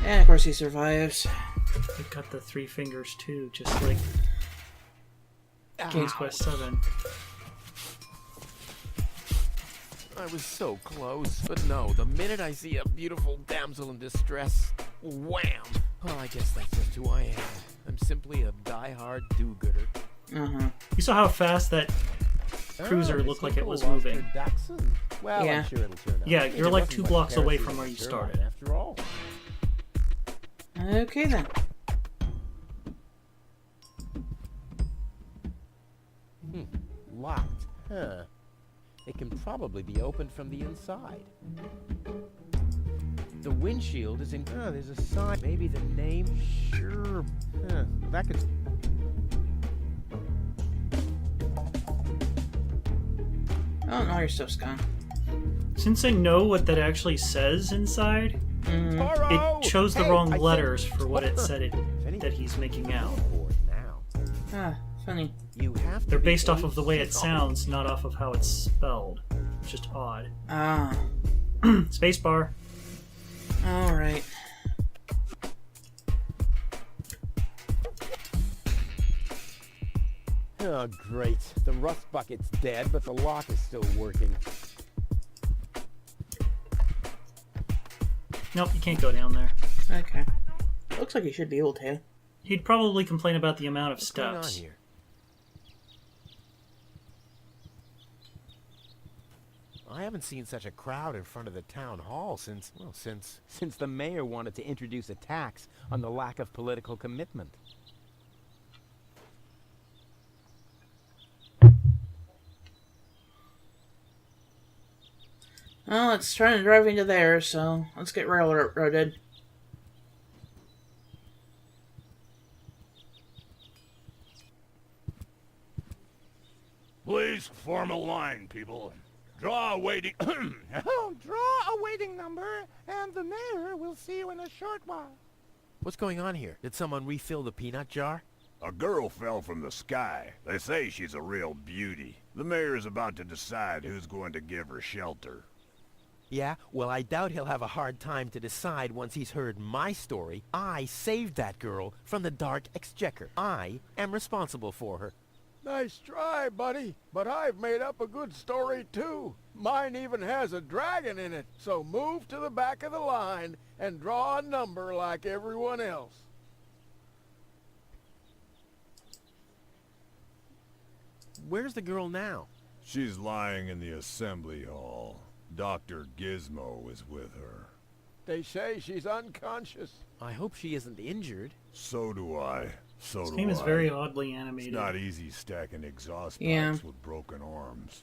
B: And of course he survives.
A: It got the 3 fingers too, just like King's Quest 7.
F: I was so close, but no, the minute I see a beautiful damsel in distress, wham! Well, I guess that's just who I am. I'm simply a die-hard do-gooder.
A: You saw how fast that cruiser looked like it was moving.
C: Well,
B: Yeah.
C: I'm sure it'll turn out.
A: Yeah,
C: It
A: you're like
C: wasn't
A: 2
C: much
A: blocks away
C: parachute
A: from where you
C: Sherlock,
A: started.
C: After all.
B: Okay then.
C: Locked. Huh. It can probably be opened from the inside. The windshield is in... Oh, there's a sign. Maybe the name? Sure. Huh. That could...
B: Oh, no, your stuff's gone.
A: Since I know what that actually says inside, it chose the wrong letters for what it said that he's making out.
C: Board now.
B: Ah, funny.
C: You have to
A: They're
C: be
A: based off of the way it
C: 8
A: sounds, not off of how it's spelled. It's just odd.
B: Ah,
A: Spacebar.
B: alright.
C: Oh, great. The rust bucket's dead, but the lock is still working.
A: Nope, you can't go down there.
B: Okay. Looks like you should be able to.
A: He'd probably complain about the amount of
F: What's going on
A: steps.
F: here? I haven't seen such a crowd in front of the town hall since
C: Since the mayor wanted to introduce a tax on the lack of political commitment.
B: Well, it's trying to drive into there, so let's get railroaded.
G: Please form a line, people. Draw a waiting...
J: Oh, draw a waiting number, and the mayor will see you in a short while.
F: What's going on here? Did someone refill the peanut jar?
G: A girl fell from the sky. They say she's a real beauty. The mayor is about to decide who's going to give her shelter.
F: Yeah? Well, I doubt he'll have a hard time to decide once he's heard my story. I saved that girl from the Dark Exchequer. I am responsible for her.
G: Nice try, buddy. But I've made up a good story, too. Mine even has a dragon in it. So move to the back of the line and draw a number like everyone else.
F: Where's the girl now?
K: She's lying in the assembly hall. Dr. Gizmo is with her.
G: They say she's unconscious.
F: I hope she isn't injured.
K: So do I. So
A: This
K: do
A: game is
K: I.
A: very oddly
K: It's
A: animated.
K: not easy stacking exhaust
B: Yeah.
K: pipes with broken arms.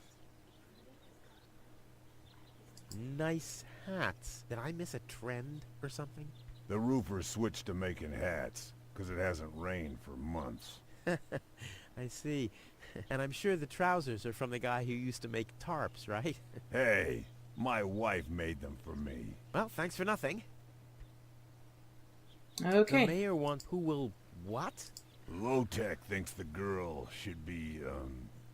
F: Nice hats. Did I miss a trend or something?
K: The roofers switched to making hats, because it hasn't rained for months.
F: I see. And I'm sure the trousers are from the guy who used to make tarps, right?
K: Hey, my wife made them for me.
F: Well, thanks for nothing.
B: Okay.
F: The mayor wants... Who will... What?
K: Low-Tech thinks the girl should be,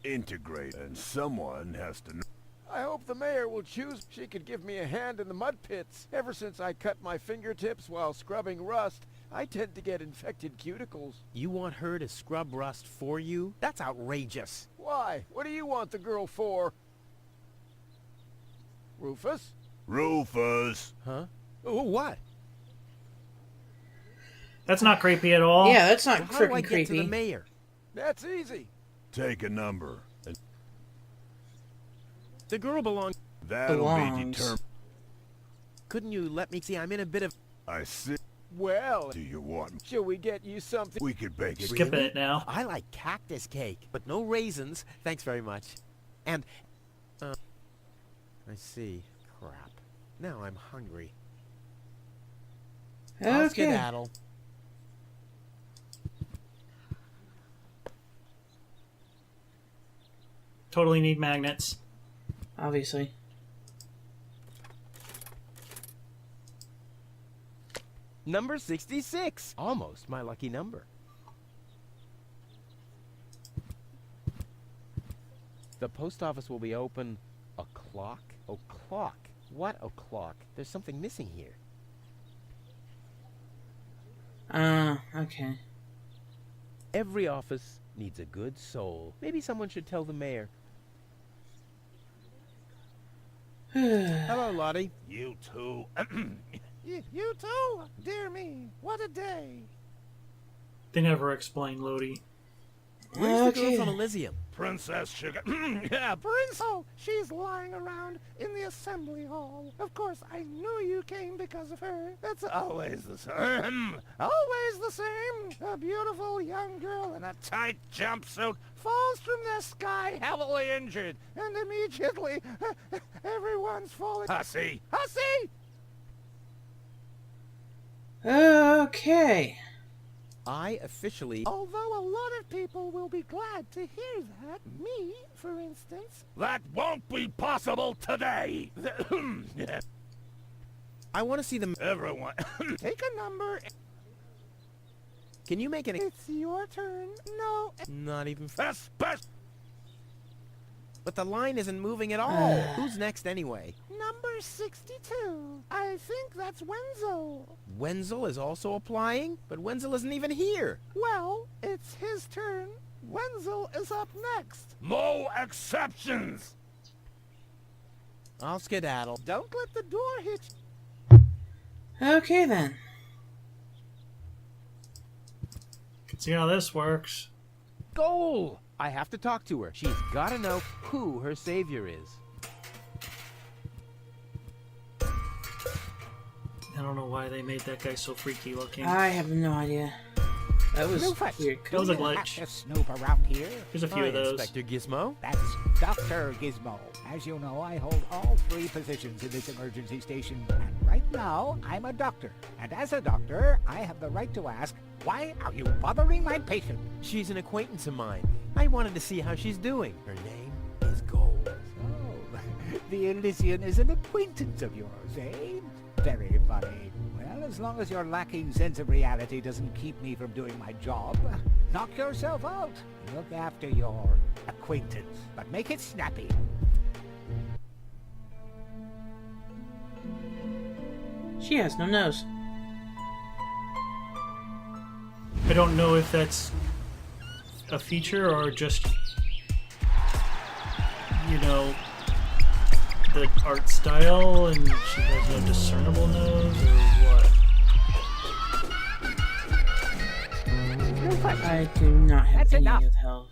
K: integrated, and someone has to know.
G: I hope the mayor will choose. She could give me a hand in the mud pits. Ever since I cut my fingertips while scrubbing rust, I tend to get infected cuticles.
F: You want her to scrub rust for you? That's outrageous.
G: Why? What do you want the girl for? Rufus?
K: Rufus!
F: Huh? Oh, what?
A: That's not creepy at all.
B: Yeah, that's not
F: How do I
B: freaking
F: get to
B: creepy.
F: the mayor?
G: That's easy.
K: Take a number. And
F: The girl belongs...
K: that'll be
B: Belongs.
K: determined.
F: Couldn't you let me see? I'm in a bit of...
K: I see.
G: Well,
K: Do you want?
G: shall we get you something?
K: We could bake it.
A: Skipping it now.
F: I like cactus cake, but no raisins. Thanks very much. And... I see. Crap. Now I'm hungry. I'll
B: Okay.
F: skedaddle.
A: Totally need magnets.
B: Obviously.
C: Number 66. Almost my lucky number. The post office will be open o'clock? O'clock? What o'clock? There's something missing here.
B: Okay.
C: Every office needs a good soul. Maybe someone should tell the mayor.
F: Hello, Lottie.
K: You too.
J: You too? Dear me, what a day.
A: They never explain Lodi.
F: Where's the girl from Elysium?
K: Princess Sugar.
J: Yeah, Prince. Oh, she's lying around in the assembly hall. Of course, I knew you came because of her. That's always the same. Always the same. A beautiful young girl in a tight jumpsuit falls from the sky heavily injured, and immediately everyone's falling. Hussy! Hussy!
B: Okay.
F: I officially...
J: Although a lot of people will be glad to hear that, me, for instance.
K: That won't be possible today.
F: I want to see them...
K: Everyone.
J: Take a number.
F: Can you make an...
J: It's your turn. No.
F: Not even...
K: Best.
F: But the line isn't moving at all. Who's next anyway?
J: Number 62. I think that's Wenzel.
F: Wenzel is also applying? But Wenzel isn't even here.
J: Well, it's his turn. Wenzel is up next.
K: No exceptions.
F: I'll skedaddle.
J: Don't let the door hit you.
B: Okay, then.
A: See how this works.
C: Goal! I have to talk to her. She's got to know who her savior is.
A: I don't know why they made that guy so freaky looking.
B: I have no idea. That was
J: Rufus,
B: weird.
A: That was a
J: you have
A: glitch.
J: to snoop around here.
A: There's a few of those.
F: Inspector Gizmo.
L: That's Dr. Gizmo. As you know, I hold all 3 positions in this emergency station, and right now, I'm a doctor. And as a doctor, I have the right to ask, why are you bothering my patient?
F: She's an acquaintance of mine. I wanted to see how she's doing. Her name is Gold.
L: So, the Elysian is an acquaintance of yours, eh? Very funny. Well, as long as your lacking sense of reality doesn't keep me from doing my job, knock yourself out. Look after your acquaintance, but make it snappy.
B: She has no nose.
A: I don't know if that's a feature or just, you know, the art style and she has no discernible nose or what.
B: I do not have
L: That's
B: any
L: enough.
B: of health.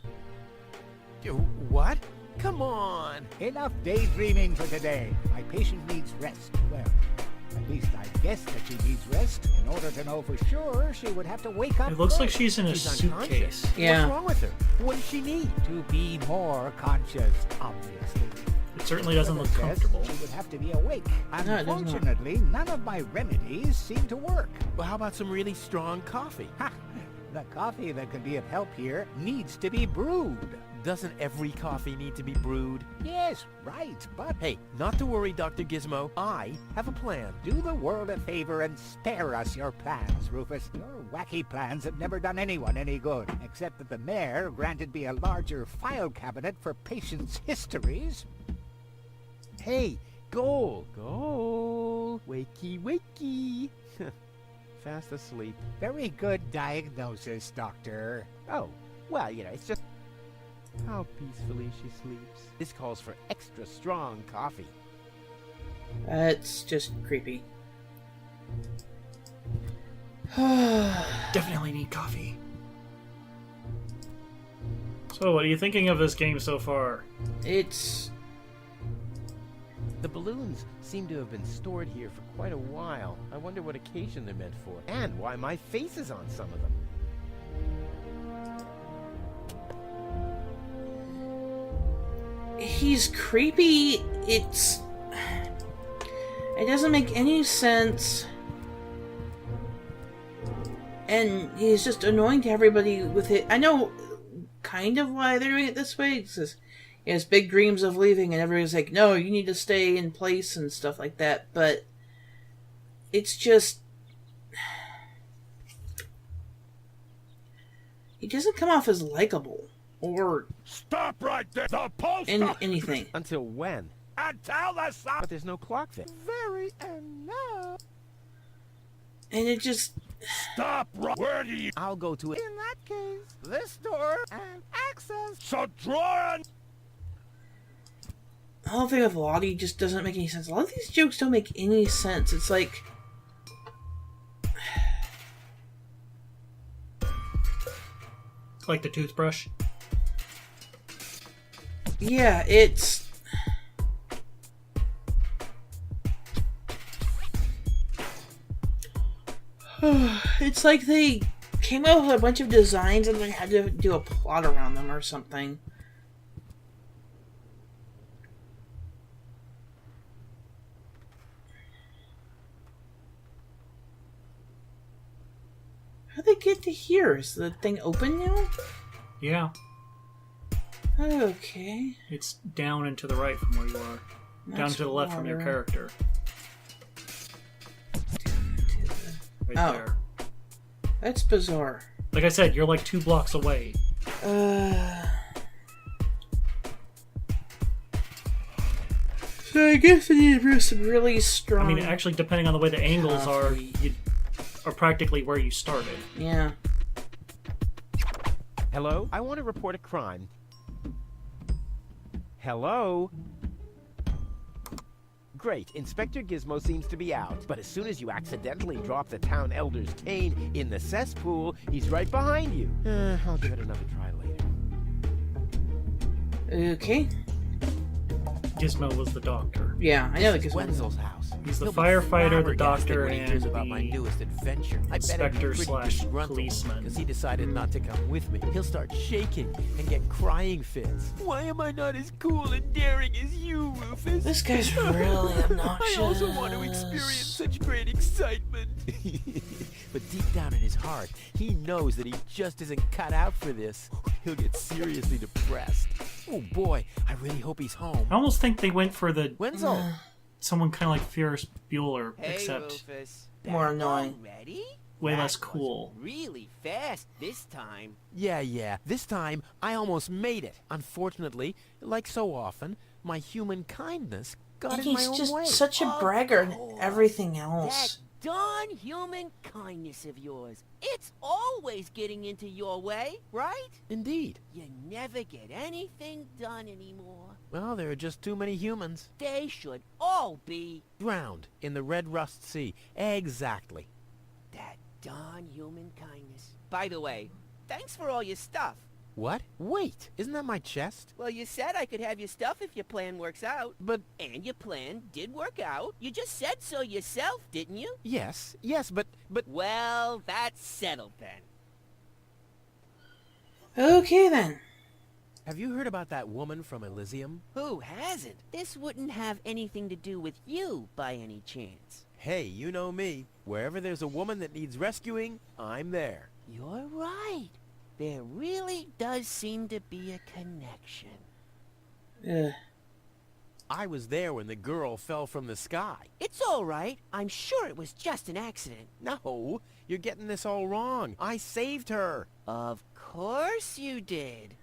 F: What? Come on.
L: Enough daydreaming for today. My patient needs rest. Well, at least I guess that she needs rest. In order to know for sure, she would have to wake up.
A: It looks like
L: first.
A: she's in a
F: She's
A: suitcase.
F: unconscious.
B: Yeah.
F: What's wrong with her? What does she need?
L: To be more conscious, obviously.
A: It certainly doesn't look
L: Says
A: comfortable.
L: She would have to be awake.
B: No, it does not.
L: Unfortunately, none of my remedies seem to work.
F: Well, how about some really strong coffee?
L: Ha! The coffee that can be of help here needs to be brewed.
F: Doesn't every coffee need to be brewed?
L: Yes, right, but
F: Hey, not to worry, Dr. Gizmo. I have a plan.
L: do the world a favor and spare us your plans, Rufus. Your wacky plans have never done anyone any good, except that the mayor granted me a larger file cabinet for patients' histories.
F: Hey, Goal! Goal! Wakey, wakey! Fast asleep.
L: Very good diagnosis, Doctor.
C: Oh, well, you know, it's just...
F: How peacefully she sleeps. This calls for extra strong coffee.
B: That's just creepy.
A: Definitely need coffee. So, what are you thinking of this game so far?
B: It's...
C: The balloons seem to have been stored here for quite a while. I wonder what occasion they're meant for.
F: And why my face is on some of them.
B: He's creepy. It's... It doesn't make any sense. And he's just annoying to everybody with it. I know kind of why they're doing it this way. Because he has big dreams of leaving and everybody's like, no, you need to stay in place and stuff like that. But it's just... He doesn't come off as likable. Or
K: Stop right there. The post.
B: anything.
C: Until when?
K: Until the sun.
C: But there's no clock there.
J: Very and now.
B: And it just...
K: Stop! Where do you...
F: I'll go to it.
J: In that case, this door and access.
K: So draw on...
B: The whole thing with Lottie just doesn't make any sense. A lot of these jokes don't make any sense. It's like...
A: Like the toothbrush.
B: Yeah, it's... It's like they came up with a bunch of designs and they had to do a plot around them or something. How'd they get to here? Is the thing open now?
A: Yeah.
B: Okay.
A: It's down and to the right from where you are. Down
B: That's
A: to the left from your
B: water.
A: character. Right there.
B: That's bizarre.
A: Like I said, you're like 2 blocks away.
B: So I guess I need to do some really strong...
A: I mean, actually, depending on the way the angles are, you are practically where you started.
B: Yeah.
C: Hello? I want to report a crime. Hello? Great, Inspector Gizmo seems to be out, but as soon as you accidentally drop the town elder's cane in the cesspool, he's right behind you. I'll give it another try later.
B: Okay.
A: Gizmo was the doctor.
B: Yeah, I know the
F: This is
B: Gizmo.
F: Wenzel's house.
A: He's the
F: He'll be
A: firefighter, the
F: flabbergasted
A: doctor,
F: when he
A: and
F: hears about my
A: the
F: newest adventure. I bet he'll be
A: inspector
F: pretty
A: slash
F: disgruntled
A: policeman.
F: because he decided not to come with me. He'll start shaking and get crying fits. Why am I not as cool and daring as you, Rufus?
B: This guy's really obnoxious.
F: I also want to experience such great excitement. But deep down in his heart, he knows that he just isn't cut out for this. He'll get seriously depressed. Oh boy, I really hope he's home.
A: I almost think they went for the
F: Wenzel.
A: someone kind of like Ferris Bueller,
D: Hey,
A: except
D: Rufus.
B: more annoying.
D: Ready?
A: way less cool.
D: Really fast this time.
F: Yeah. This time, I almost made it. Unfortunately, like so often, my human kindness got
B: And
F: in my
B: he's
F: own
B: just
F: way.
B: such a braggart and everything else.
D: That darn human kindness of yours. It's always getting into your way, right?
F: Indeed.
D: You never get anything done anymore.
F: Well, there are just too many humans.
D: They should all be
F: Drowned in the Red Rust Sea. Exactly.
D: that darn human kindness. By the way, thanks for all your stuff.
F: What? Wait, isn't that my chest?
D: Well, you said I could have your stuff if your plan works out.
F: But...
D: And your plan did work out. You just said so yourself, didn't you?
F: Yes, but...
D: Well, that's settled then.
B: Okay, then.
F: Have you heard about that woman from Elysium?
D: Who hasn't? This wouldn't have anything to do with you, by any chance.
F: Hey, you know me. Wherever there's a woman that needs rescuing, I'm there.
D: You're right. There really does seem to be a connection.
F: I was there when the girl fell from the sky.
D: It's all right. I'm sure it was just an accident.
F: No, you're getting this all wrong. I saved her.
D: Of course you did.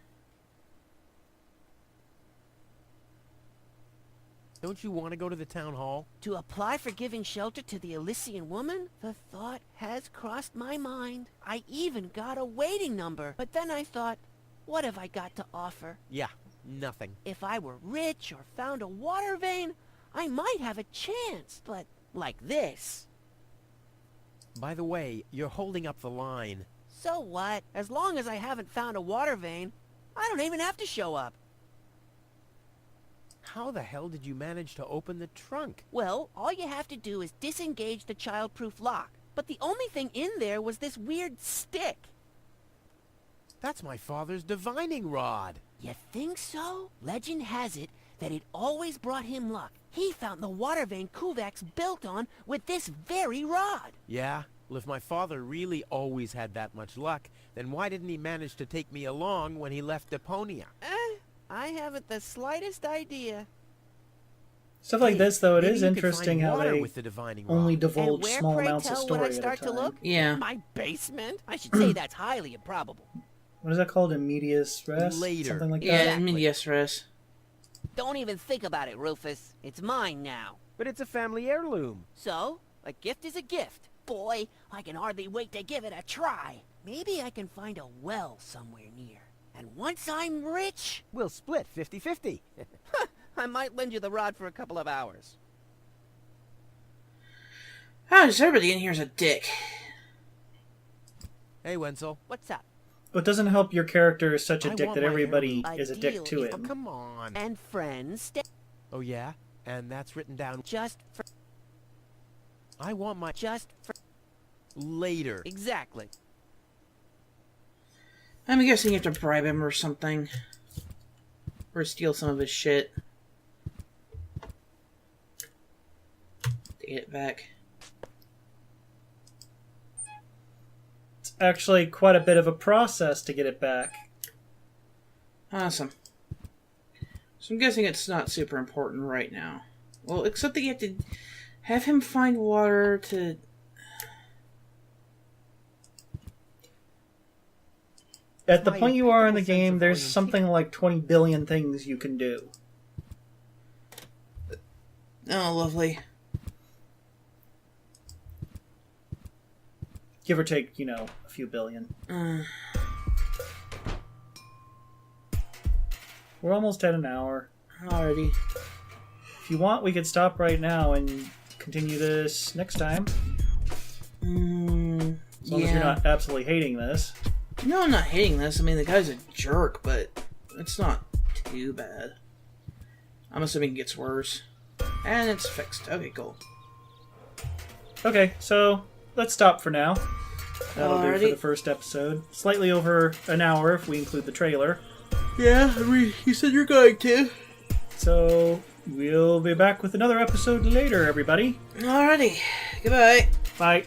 F: Don't you want to go to the town hall?
D: To apply for giving shelter to the Elysian woman? The thought has crossed my mind. I even got a waiting number. But then I thought, what have I got to offer?
F: Yeah, nothing.
D: If I were rich or found a water vein, I might have a chance. But like this.
F: By the way, you're holding up the line.
D: So what? As long as I haven't found a water vein, I don't even have to show up.
F: How the hell did you manage to open the trunk?
D: Well, all you have to do is disengage the child-proof lock. But the only thing in there was this weird stick.
F: That's my father's divining rod.
D: You think so? Legend has it that it always brought him luck. He found the water vein Kuvak's built on with this very rod.
F: Yeah? Well, if my father really always had that much luck, then why didn't he manage to take me along when he left Deponia?
D: I haven't the slightest idea.
A: Stuff like this, though, it
F: Maybe
A: is
F: you could
A: interesting
F: find
A: how
F: water
A: they
F: with the divining
A: only
F: rod.
A: divulge
D: And where,
A: small
D: pray
A: amounts of
D: tell, would
A: story
D: I start
A: at a
D: to
A: time.
D: look?
B: Yeah.
D: My basement? I should say that's highly improbable.
A: What is that called? Immediate res?
F: Later.
A: Something like
B: Yeah,
A: that?
B: yes, Russ.
D: Don't even think about it, Rufus. It's mine now.
C: But it's a family heirloom.
D: So, a gift is a gift. boy, I can hardly wait to give it a try. Maybe I can find a well somewhere near. And once I'm rich,
C: We'll split 50-50.
D: I might lend you the rod for a couple of hours.
B: Oh, just everybody in here is a dick.
F: Hey, Wenzel.
D: What's up?
A: But it doesn't help your character is such a
F: I
A: dick
F: want
A: that
F: my
A: everybody
D: heirloom.
A: is a dick to
D: Ideally,
F: Oh,
A: him.
F: come on.
D: And friends,
F: Oh, yeah? And that's written down
D: just for...
F: I want my
D: Just for...
F: later.
D: Exactly.
B: I'm guessing you have to bribe him or something. Or steal some of his shit. To get it back.
A: It's actually quite a bit of a process to get it back.
B: Awesome. So I'm guessing it's not super important right now. Well, except that you have to have him find water to...
A: At the
F: My
A: point you are in the
F: impeccable sense
A: game,
F: of
A: there's
F: orientation.
A: something like 20 billion things you can do.
B: Oh, lovely.
A: Give or take, you know, a few billion. We're almost at an hour.
B: Alrighty.
A: If you want, we could stop right now and continue this next time. As long as you're not absolutely hating this.
B: No, I'm not hating this. I mean, the guy's a jerk, but it's not too bad. I'm assuming it gets worse. And it's fixed. Okay, cool.
A: Okay, so let's stop for now. That'll do for
B: Alrighty.
A: the first episode. Slightly over an hour if we include the trailer.
B: Yeah, I mean, you said you're going to.
A: So we'll be back with another episode later, everybody.
B: Alrighty. Goodbye.
A: Bye.